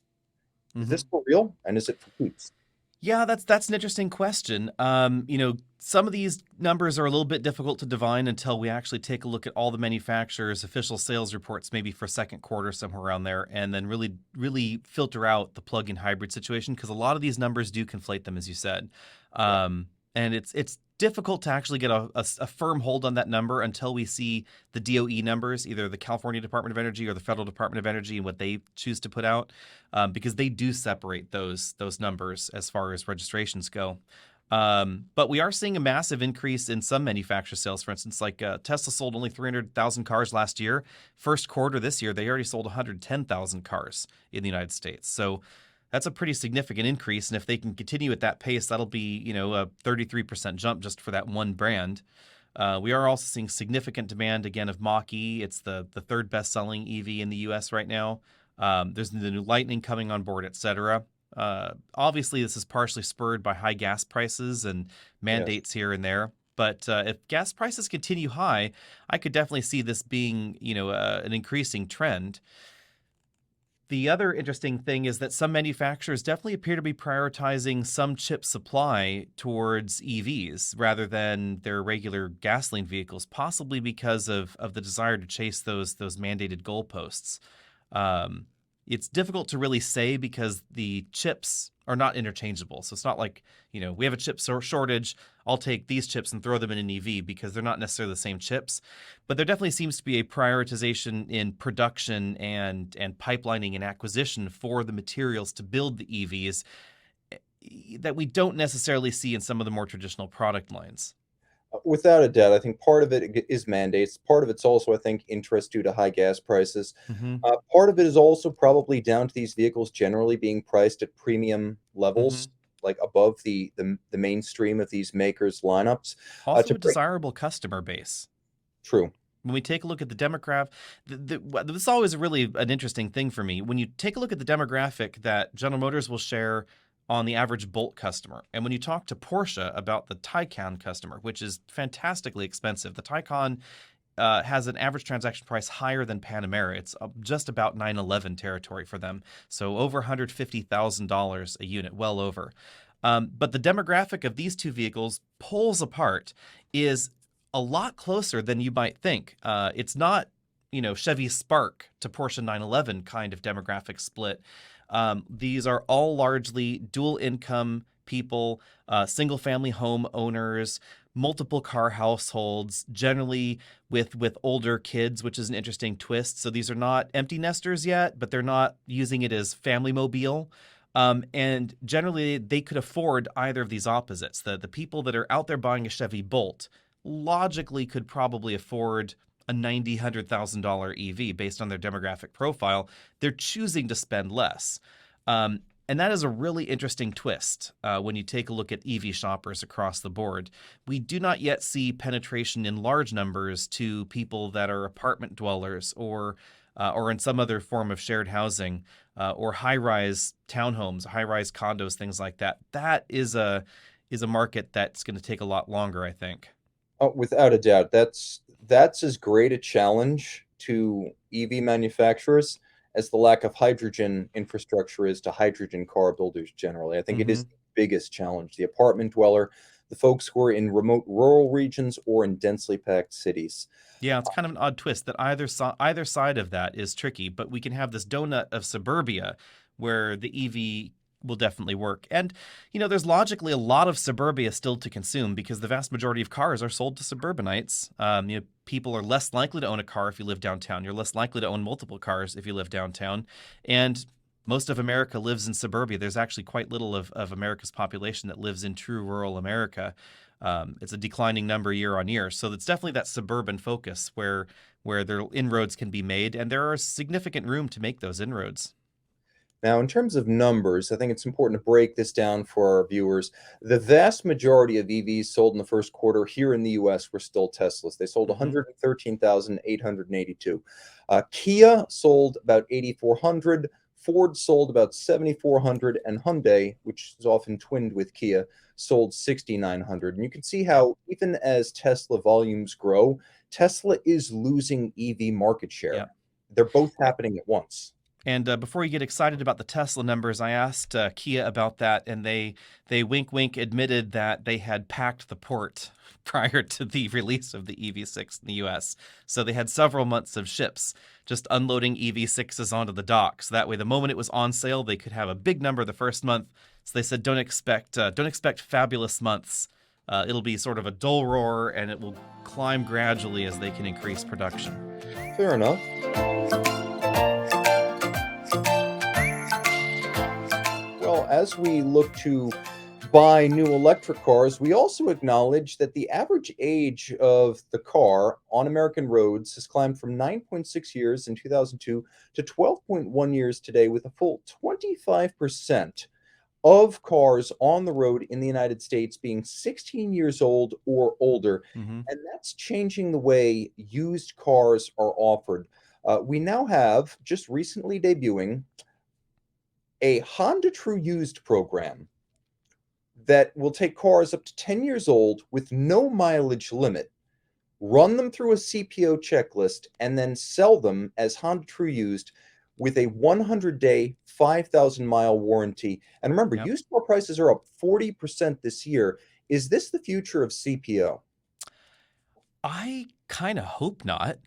Is Mm-hmm. this for real? And is it for keeps? Yeah, that's an interesting question. Some of these numbers are a little bit difficult to divine until we actually take a look at all the manufacturers' official sales reports, maybe for second quarter, somewhere around there, and then really filter out the plug-in hybrid situation, because a lot of these numbers do conflate them, as you said. Yeah. And it's difficult to actually get a firm hold on that number until we see the DOE numbers, either the California Department of Energy or the Federal Department of Energy, and what they choose to put out, because they do separate those numbers as far as registrations go. But we are seeing a massive increase in some manufacturer sales. For instance, like Tesla sold only 300,000 cars last year. First quarter this year, they already sold 110,000 cars in the United States. So that's a pretty significant increase. And if they can continue at that pace, that'll be, a 33% jump just for that one brand. We are also seeing significant demand again of Mach-E. It's the third best-selling EV in the U.S. right now. There's the new Lightning coming on board, etc. Obviously, this is partially spurred by high gas prices and Yes. mandates here and there. But if gas prices continue high, I could definitely see this being, an increasing trend. The other interesting thing is that some manufacturers definitely appear to be prioritizing some chip supply towards EVs rather than their regular gasoline vehicles, possibly because of the desire to chase those mandated goalposts. Um, it's difficult to really say because the chips are not interchangeable. So it's not like, we have a chip shortage. I'll take these chips and throw them in an EV, because they're not necessarily the same chips. But there definitely seems to be a prioritization in production and pipelining and acquisition for the materials to build the EVs that we don't necessarily see in some of the more traditional product lines. Without a doubt, I think part of it is mandates. Part of it's also, I think, interest due to high gas prices. Mm-hmm. Part of it is also probably down to these vehicles generally being priced at premium Mm-hmm. levels, like above the mainstream of these makers' lineups. Also To a break desirable customer base. True. When we take a look at the demographic, this is always really an interesting thing for me. When you take a look at the demographic that General Motors will share on the average Bolt customer, and when you talk to Porsche about the Taycan customer, which is fantastically expensive, the Taycan has an average transaction price higher than Panamera. It's just about 911 territory for them, so over $150,000 a unit, well over. But the demographic of these two vehicles, poles apart, is a lot closer than you might think. It's not, Chevy Spark to Porsche 911 kind of demographic split. These are all largely dual income people, single family home owners, multiple car households, generally with older kids, which is an interesting twist. So these are not empty nesters yet, but they're not using it as family mobile. And generally, they could afford either of these opposites. The people that are out there buying a Chevy Bolt logically could probably afford a $90,000 EV based on their demographic profile. They're choosing to spend less. And that is a really interesting twist when you take a look at EV shoppers across the board. We do not yet see penetration in large numbers to people that are apartment dwellers or in some other form of shared housing or high-rise townhomes, high-rise condos, things like that. That is a market that's going to take a lot longer, I think. Oh, without a doubt, that's as great a challenge to EV manufacturers as the lack of hydrogen infrastructure is to hydrogen car builders generally. I think it Hmm. is the biggest challenge. The apartment dweller, the folks who are in remote rural regions or in densely packed cities. Yeah, it's kind of an odd twist that either side of that is tricky, but we can have this donut of suburbia where the EV will definitely work. And there's logically a lot of suburbia still to consume because the vast majority of cars are sold to suburbanites. People are less likely to own a car if you live downtown. You're less likely to own multiple cars if you live downtown. And most of America lives in suburbia. There's actually quite little of America's population that lives in true rural America. It's a declining number year on year. So it's definitely that suburban focus where their inroads can be made, and there are significant room to make those inroads. Now, in terms of numbers, I think it's important to break this down for our viewers. The vast majority of EVs sold in the first quarter here in the US were still Teslas. They sold Hmm. 113,882. Kia sold about 8,400. Ford sold about 7,400. And Hyundai, which is often twinned with Kia, sold 6,900. And you can see how, even as Tesla volumes grow, Tesla is losing EV market Yeah. share. They're both happening at once. And before you get excited about the Tesla numbers, I asked Kia about that, and they wink wink admitted that they had packed the port prior to the release of the EV6 in the US. So they had several months of ships just unloading EV6s onto the dock. So that way, the moment it was on sale, they could have a big number the first month. So they said, don't expect fabulous months. It'll be sort of a dull roar, and it will climb gradually as they can increase production. Fair enough. Well, as we look to buy new electric cars, we also acknowledge that the average age of the car on American roads has climbed from 9.6 years in 2002 to 12.1 years today, with a full 25% of cars on the road in the United States being 16 years old or older. Hmm. And that's changing the way used cars are offered. We now have, just recently debuting, a Honda True Used program that will take cars up to 10 years old with no mileage limit, run them through a CPO checklist, and then sell them as Honda True Used with a 100-day, 5,000-mile warranty. And remember, Yep. used car prices are up 40% this year. Is this the future of CPO? I kind of hope not,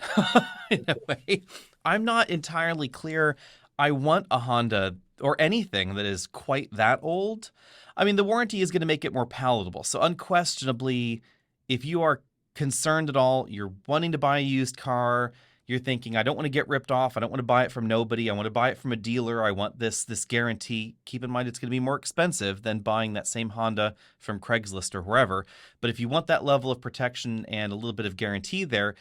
in a way. I'm not entirely clear. I want a Honda or anything that is quite that old. I mean, the warranty is going to make it more palatable. So, unquestionably, if you are concerned at all, you're wanting to buy a used car, you're thinking, I don't want to get ripped off. I don't want to buy it from nobody. I want to buy it from a dealer. I want this guarantee. Keep in mind, it's going to be more expensive than buying that same Honda from Craigslist or wherever. But if you want that level of protection and a little bit of guarantee there,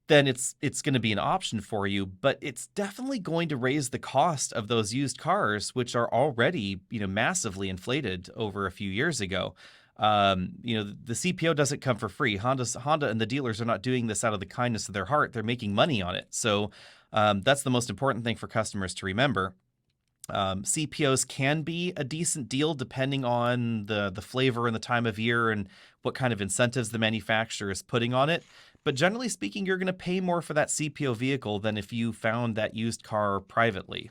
then it's going to be an option for you. But it's definitely going to raise the cost of those used cars, which are already massively inflated over a few years ago. The CPO doesn't come for free. Honda and the dealers are not doing this out of the kindness of their heart. They're making money on it. So that's the most important thing for customers to remember. CPOs can be a decent deal depending on the flavor and the time of year and what kind of incentives the manufacturer is putting on it. But generally speaking, you're going to pay more for that CPO vehicle than if you found that used car privately.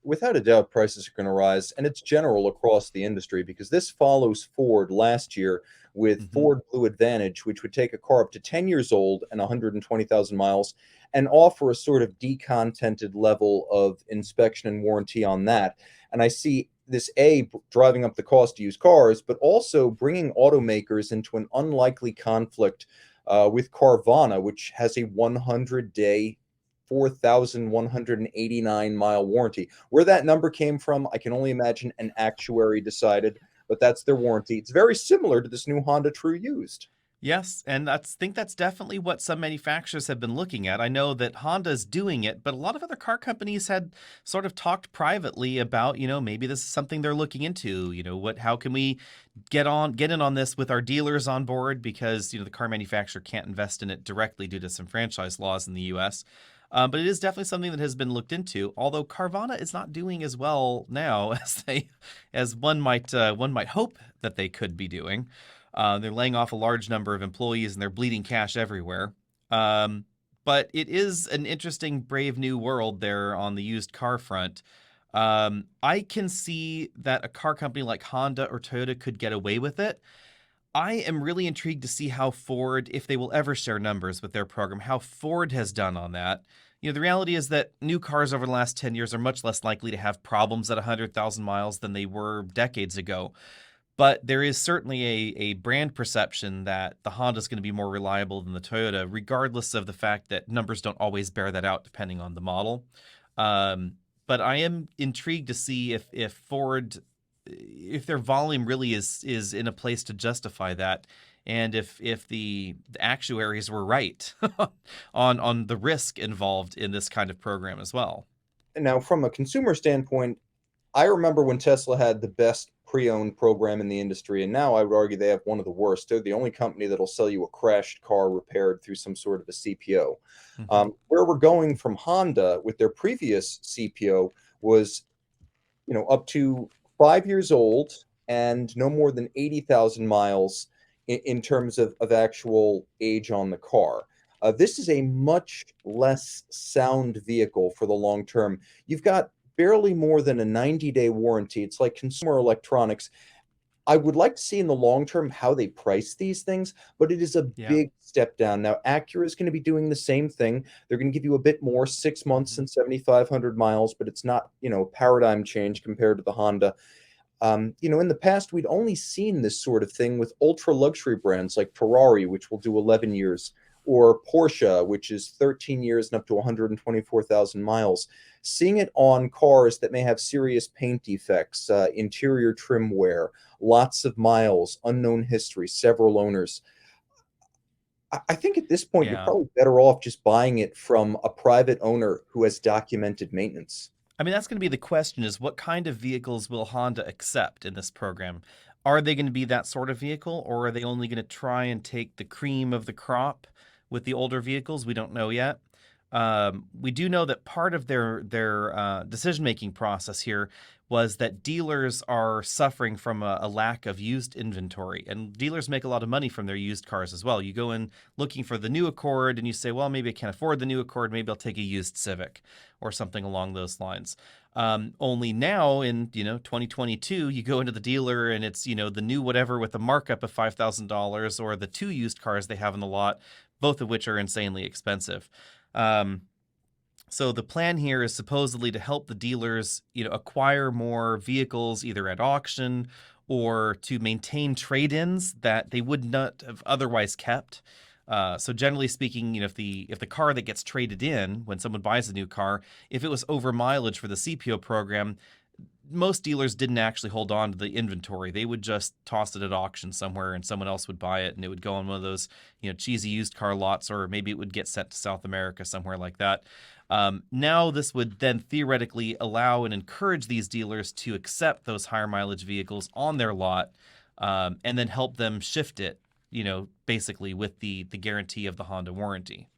without a doubt, prices are going to rise, and it's general across the industry because this follows Ford last year with Hmm. Ford Blue Advantage, which would take a car up to 10 years old and 120,000 miles and offer a sort of decontented level of inspection and warranty on that. And I see this driving up the cost to use cars, but also bringing automakers into an unlikely conflict with Carvana, which has a 100-day 4,189-mile warranty. Where that number came from, I can only imagine an actuary decided, but that's their warranty. It's very similar to this new Honda True used. Yes, and I think that's definitely what some manufacturers have been looking at. I know that Honda's doing it, but a lot of other car companies had sort of talked privately about, maybe this is something they're looking into. How can we get in on this with our dealers on board because, the car manufacturer can't invest in it directly due to some franchise laws in the US. But it is definitely something that has been looked into. Although Carvana is not doing as well now as one might hope that they could be doing. They're laying off a large number of employees and they're bleeding cash everywhere. But it is an interesting, brave new world there on the used car front. I can see that a car company like Honda or Toyota could get away with it. I am really intrigued to see how Ford, if they will ever share numbers with their program, how Ford has done on that. The reality is that new cars over the last 10 years are much less likely to have problems at 100,000 miles than they were decades ago. But there is certainly a brand perception that the Honda is going to be more reliable than the Toyota, regardless of the fact that numbers don't always bear that out depending on the model. But I am intrigued to see if Ford, if their volume really is in a place to justify that, and if the actuaries were right on the risk involved in this kind of program as well. Now, from a consumer standpoint, I remember when Tesla had the best pre-owned program in the industry, and now I would argue they have one of the worst. They're the only company that'll sell you a crashed car repaired through some sort of a CPO. Hmm. Where we're going from Honda with their previous CPO was, up to 5 years old and no more than 80,000 miles in terms of actual age on the car. This is a much less sound vehicle for the long term. You've got barely more than a 90-day warranty. It's like consumer electronics. I would like to see in the long term how they price these things, but it is a Yeah. big step down. Now, Acura is going to be doing the same thing. They're going to give you a bit more, 6 months Hmm. and 7,500 miles, but it's not, paradigm change compared to the Honda. In the past, we'd only seen this sort of thing with ultra luxury brands like Ferrari, which will do 11 years, or Porsche, which is 13 years and up to 124,000 miles. Seeing it on cars that may have serious paint defects, interior trim wear, lots of miles, unknown history, several owners. I think at this point, you're Yeah. probably better off just buying it from a private owner who has documented maintenance. I mean, that's going to be the question is what kind of vehicles will Honda accept in this program? Are they going to be that sort of vehicle, or are they only going to try and take the cream of the crop with the older vehicles? We don't know yet. We do know that part of their decision-making process here was that dealers are suffering from a lack of used inventory, and dealers make a lot of money from their used cars as well. You go in looking for the new Accord, and you say, well, maybe I can't afford the new Accord. Maybe I'll take a used Civic or something along those lines. Only now in 2022, you go into the dealer and it's the new whatever with a markup of $5,000 or the two used cars they have in the lot, both of which are insanely expensive. Um, so the plan here is supposedly to help the dealers, acquire more vehicles either at auction or to maintain trade-ins that they would not have otherwise kept. So generally speaking, if the car that gets traded in when someone buys a new car, if it was over mileage for the CPO program, most dealers didn't actually hold on to the inventory. They would just toss it at auction somewhere and someone else would buy it and it would go on one of those, cheesy used car lots, or maybe it would get sent to South America somewhere like that. Now this would then theoretically allow and encourage these dealers to accept those higher mileage vehicles on their lot, and then help them shift it, basically with the guarantee of the Honda warranty.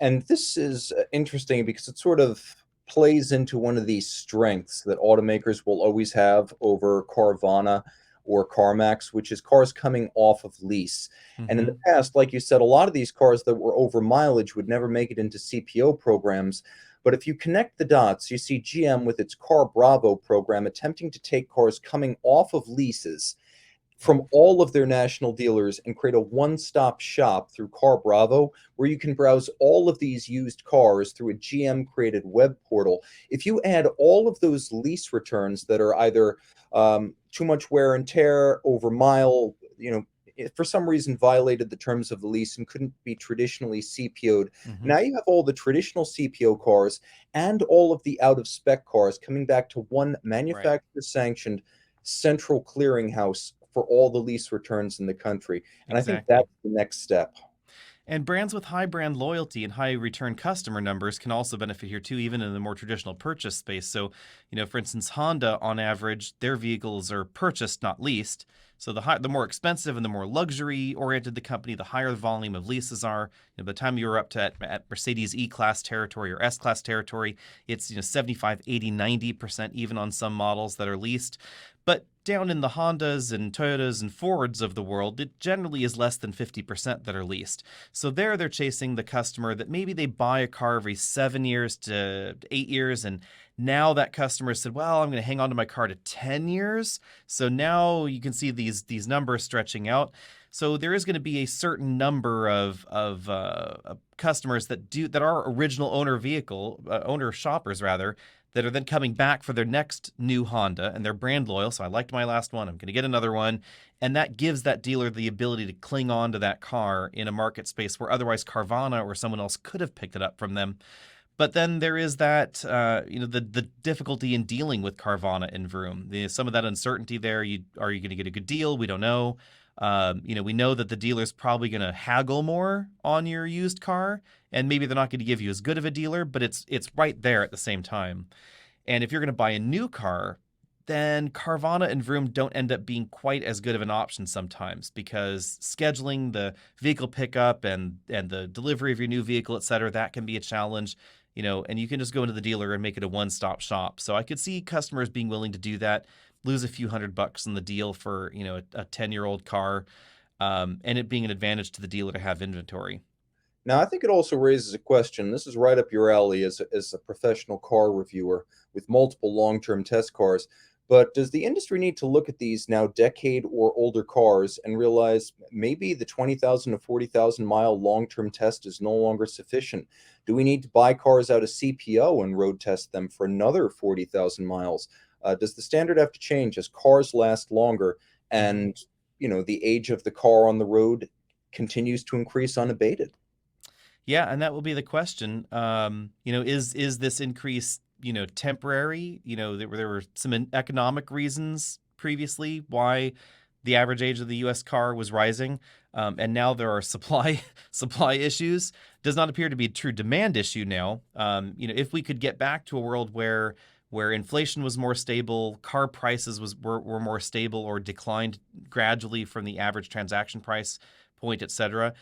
And this is interesting because it sort of plays into one of these strengths that automakers will always have over Carvana, or CarMax, which is cars coming off of lease. And in the Hmm. past, like you said, a lot of these cars that were over mileage would never make it into CPO programs. But if you connect the dots, you see GM with its Car Bravo program attempting to take cars coming off of leases from all of their national dealers and create a one-stop shop through Car Bravo, where you can browse all of these used cars through a GM-created web portal. If you add all of those lease returns that are either too much wear and tear, over mile, for some reason violated the terms of the lease and couldn't be traditionally CPO'd. Hmm. Now you have all the traditional CPO cars and all of the out-of-spec cars coming back to one Right. manufacturer-sanctioned central clearinghouse for all the lease returns in the country. And I think Exactly. that's the next step. And brands with high brand loyalty and high return customer numbers can also benefit here too, even in the more traditional purchase space. So, for instance, Honda, on average, their vehicles are purchased, not leased. So the more expensive and the more luxury oriented the company, the higher the volume of leases are. By the time you're up to at Mercedes E-Class territory or S-Class territory, it's 75, 80, 90% even on some models that are leased. But down in the Hondas and Toyotas and Fords of the world, it generally is less than 50% that are leased. So there they're chasing the customer that maybe they buy a car every 7 years to 8 years, and now that customer said, well, I'm going to hang on to my car to 10 years. So now you can see these numbers stretching out. So there is going to be a certain number of customers that are original owner shoppers rather, that are then coming back for their next new Honda, and they're brand loyal. So I liked my last one, I'm going to get another one. And that gives that dealer the ability to cling on to that car in a market space where otherwise Carvana or someone else could have picked it up from them. But then there is that, the difficulty in dealing with Carvana and Vroom. Some of that uncertainty there. Are you going to get a good deal? We don't know. We know that the dealer's probably going to haggle more on your used car, and maybe they're not going to give you as good of a dealer, but it's right there at the same time. And if you're going to buy a new car, then Carvana and Vroom don't end up being quite as good of an option sometimes, because scheduling the vehicle pickup and the delivery of your new vehicle, et cetera, that can be a challenge. And you can just go into the dealer and make it a one-stop shop. So I could see customers being willing to do that, lose a few $100 on the deal for, a 10-year-old car, and it being an advantage to the dealer to have inventory. Now, I think it also raises a question. This is right up your alley as a professional car reviewer with multiple long-term test cars. But does the industry need to look at these now decade or older cars and realize maybe the 20,000 to 40,000 mile long-term test is no longer sufficient? Do we need to buy cars out of CPO and road test them for another 40,000 miles? Does the standard have to change as cars last longer Mhm. and the age of the car on the road continues to increase unabated? Yeah, and that will be the question. Is this increase, temporary? There were some economic reasons previously why the average age of the U.S. car was rising, and now there are supply supply issues. Does not appear to be a true demand issue now. If we could get back to a world where inflation was more stable, car prices were more stable or declined gradually from the average transaction price point, et cetera.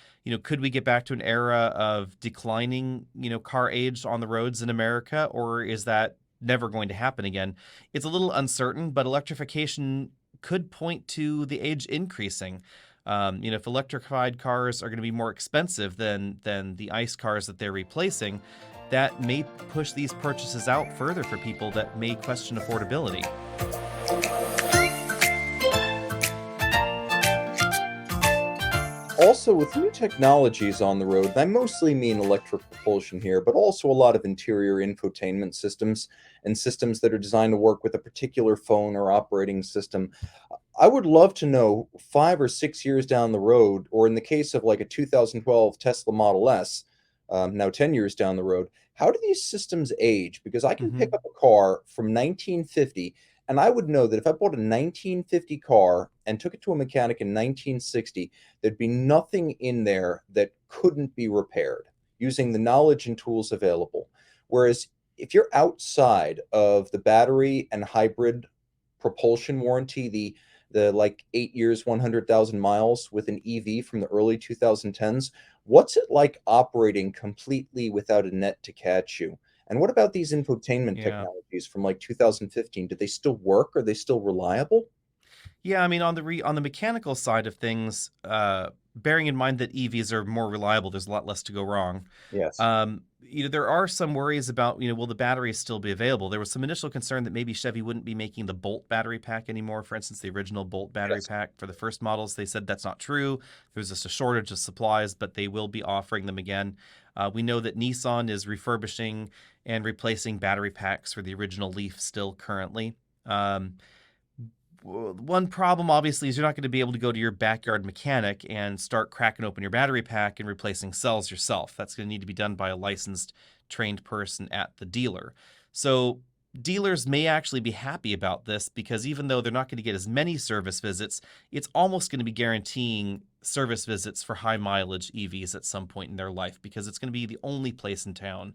Could we get back to an era of declining, car age on the roads in America, or is that never going to happen again? It's a little uncertain, but electrification could point to the age increasing. If electrified cars are going to be more expensive than the ICE cars that they're replacing, that may push these purchases out further for people that may question affordability. Also, with new technologies on the road, and I mostly mean electric propulsion here, but also a lot of interior infotainment systems and systems that are designed to work with a particular phone or operating system. I would love to know 5 or 6 years down the road, or in the case of like a 2012 Tesla Model S, now 10 years down the road, how do these systems age? Because I can pick Hmm. up a car from 1950, and I would know that if I bought a 1950 car and took it to a mechanic in 1960, there'd be nothing in there that couldn't be repaired using the knowledge and tools available. Whereas if you're outside of the battery and hybrid propulsion warranty, the like 8 years, 100,000 miles with an EV from the early 2010s, what's it like operating completely without a net to catch you? And what about these infotainment Yeah. technologies from like 2015? Do they still work? Are they still reliable? Yeah, I mean, on the mechanical side of things, bearing in mind that EVs are more reliable, there's a lot less to go wrong. Yes. There are some worries about, will the batteries still be available? There was some initial concern that maybe Chevy wouldn't be making the Bolt battery pack anymore. For instance, the original Bolt battery Yes. pack for the first models, they said that's not true. There's just a shortage of supplies, but they will be offering them again. We know that Nissan is refurbishing and replacing battery packs for the original Leaf still currently. Um, one problem, obviously, is you're not going to be able to go to your backyard mechanic and start cracking open your battery pack and replacing cells yourself. That's going to need to be done by a licensed, trained person at the dealer. So, dealers may actually be happy about this because even though they're not going to get as many service visits, it's almost going to be guaranteeing service visits for high mileage EVs at some point in their life because it's going to be the only place in town.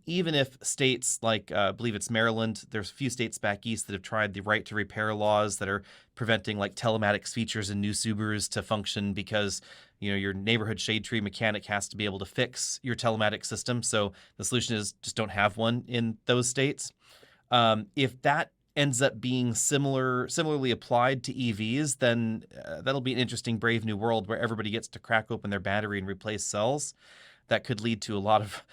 Even if states like, I believe it's Maryland, there's a few states back east that have tried the right to repair laws that are preventing like telematics features in new Subarus to function because your neighborhood shade tree mechanic has to be able to fix your telematics system. So the solution is just don't have one in those states. If that ends up being similarly applied to EVs, then that'll be an interesting brave new world where everybody gets to crack open their battery and replace cells. That could lead to a lot of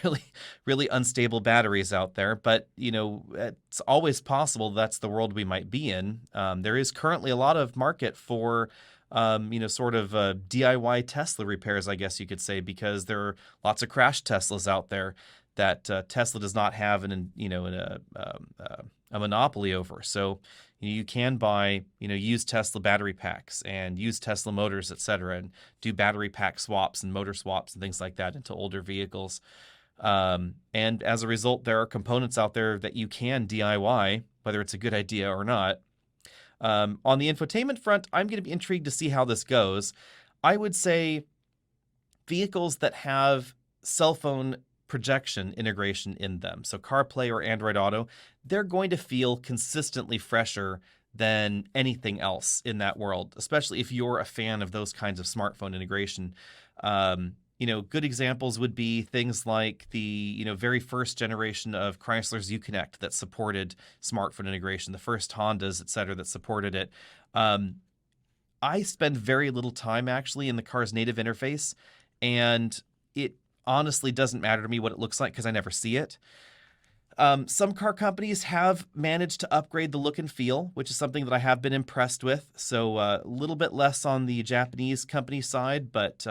really really unstable batteries out there. But it's always possible that's the world we might be in. There is currently a lot of market for sort of DIY Tesla repairs, I guess you could say, because there are lots of crash Teslas out there that Tesla does not have a monopoly over. So you can buy used Tesla battery packs and used Tesla motors, etc., and do battery pack swaps and motor swaps and things like that into older vehicles. And as a result, there are components out there that you can DIY, whether it's a good idea or not. On the infotainment front, I'm going to be intrigued to see how this goes. I would say vehicles that have cell phone projection integration in them, so CarPlay or Android Auto, they're going to feel consistently fresher than anything else in that world, especially if you're a fan of those kinds of smartphone integration. Good examples would be things like the very first generation of Chrysler's Uconnect that supported smartphone integration, the first Hondas, et cetera, that supported it. I spend very little time actually in the car's native interface, and it honestly doesn't matter to me what it looks like because I never see it. Some car companies have managed to upgrade the look and feel, which is something that I have been impressed with. So a little bit less on the Japanese company side, but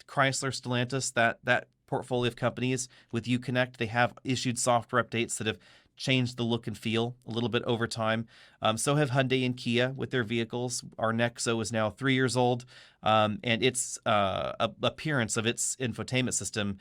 Chrysler, Stellantis, that portfolio of companies with Uconnect, they have issued software updates that have changed the look and feel a little bit over time. So have Hyundai and Kia with their vehicles. Our Nexo is now 3 years old, and its appearance of its infotainment system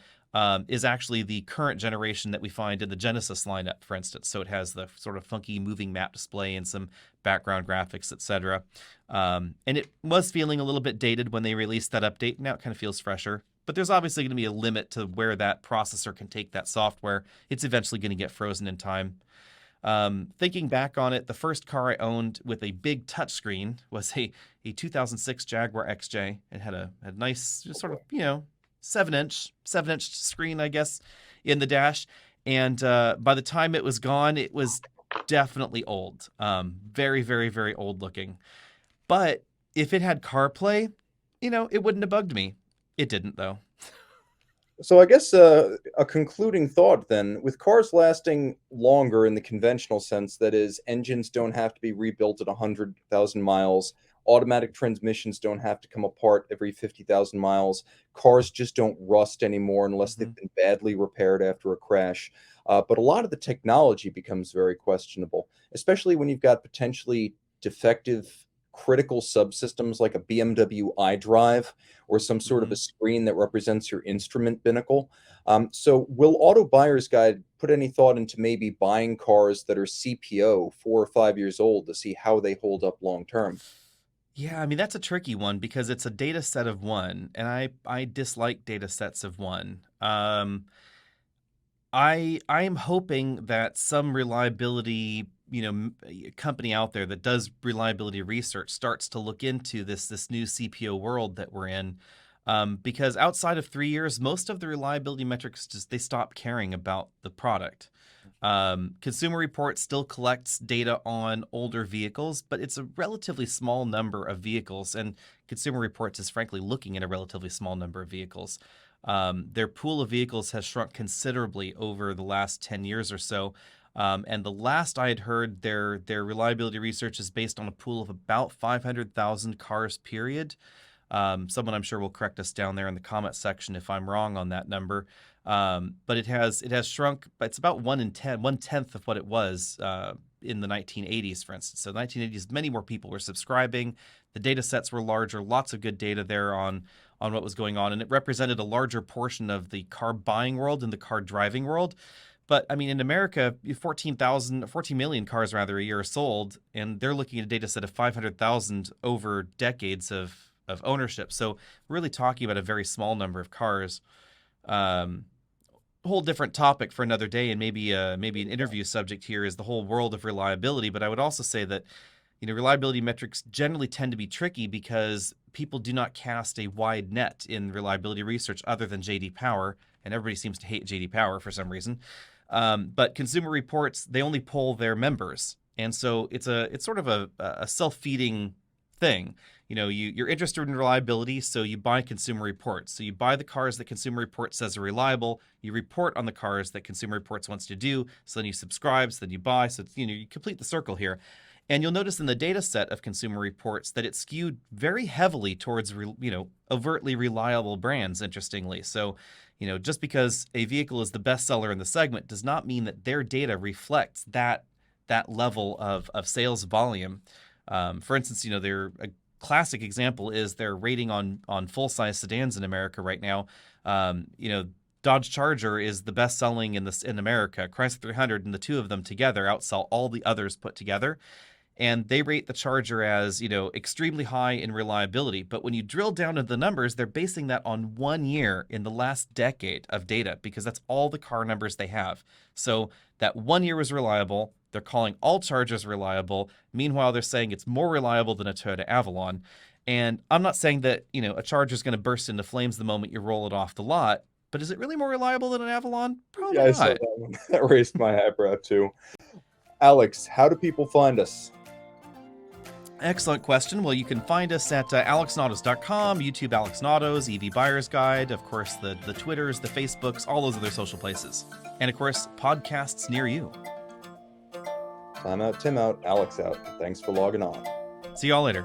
is actually the current generation that we find in the Genesis lineup, for instance. So it has the sort of funky moving map display and some background graphics, etc. And it was feeling a little bit dated when they released that update. Now it kind of feels fresher. But there's obviously going to be a limit to where that processor can take that software. It's eventually going to get frozen in time. Thinking back on it, the first car I owned with a big touchscreen was a 2006 Jaguar XJ. It had a nice, just sort of, 7-inch screen, I guess, in the dash. And by the time it was gone, it was definitely old. Very, very, very old looking. But if it had CarPlay, it wouldn't have bugged me. It didn't, though. So I guess a concluding thought then, with cars lasting longer in the conventional sense, that is, engines don't have to be rebuilt at 100,000 miles, automatic transmissions don't have to come apart every 50,000 miles, cars just don't rust anymore unless they've been badly repaired after a crash. But a lot of the technology becomes very questionable, especially when you've got potentially defective critical subsystems like a BMW iDrive or some sort of a screen that represents your instrument binnacle. So will Auto Buyer's Guide put any thought into maybe buying cars that are CPO 4 or 5 years old to see how they hold up long term? Yeah, I mean that's a tricky one because it's a data set of one, and I dislike data sets of one. I'm hoping that some reliability, company out there that does reliability research starts to look into this new CPO world that we're in, because outside of 3 years, most of the reliability metrics just they stop caring about the product. Consumer Reports still collects data on older vehicles, but it's a relatively small number of vehicles, and Consumer Reports is frankly looking at a relatively small number of vehicles. Their pool of vehicles has shrunk considerably over the last 10 years or so. And the last I had heard, their reliability research is based on a pool of about 500,000 cars, period. Someone I'm sure will correct us down there in the comment section if I'm wrong on that number. But it has shrunk. It's about 1/10 of what it was in the 1980s, for instance. So the 1980s, many more people were subscribing. The data sets were larger, lots of good data there on what was going on, and it represented a larger portion of the car buying world and the car driving world. But I mean, in America, 14 million cars rather a year are sold, and they're looking at a data set of 500,000 over decades of ownership. So we're really talking about a very small number of cars. Whole different topic for another day, and maybe an interview subject here is the whole world of reliability. But I would also say that reliability metrics generally tend to be tricky because people do not cast a wide net in reliability research other than J.D. Power, and everybody seems to hate J.D. Power for some reason. But Consumer Reports, they only poll their members, and so it's sort of a self-feeding thing. You're interested in reliability, so you buy Consumer Reports. So you buy the cars that Consumer Reports says are reliable. You report on the cars that Consumer Reports wants to do. So then you subscribe, so then you buy. So you complete the circle here. And you'll notice in the data set of Consumer Reports that it's skewed very heavily towards overtly reliable brands, interestingly. So just because a vehicle is the best seller in the segment does not mean that their data reflects that level of sales volume. For instance, a classic example is their rating on full-size sedans in America right now. Dodge Charger is the best selling in America. Chrysler 300 and the two of them together outsell all the others put together. And they rate the Charger as, extremely high in reliability. But when you drill down into the numbers, they're basing that on 1 year in the last decade of data because that's all the car numbers they have. So that 1 year was reliable. They're calling all Chargers reliable. Meanwhile, they're saying it's more reliable than a Toyota Avalon. And I'm not saying that, a Charger is going to burst into flames the moment you roll it off the lot. But is it really more reliable than an Avalon? Probably Yeah, I not. saw that one. That raised my eyebrow too. Alex, how do people find us? Excellent question. Well, you can find us at alexnautos.com, YouTube AlexNautos, EV Buyer's Guide, of course, the Twitters, the Facebooks, all those other social places. And of course, podcasts near you. Time out, Tim out, Alex out. Thanks for logging on. See y'all later.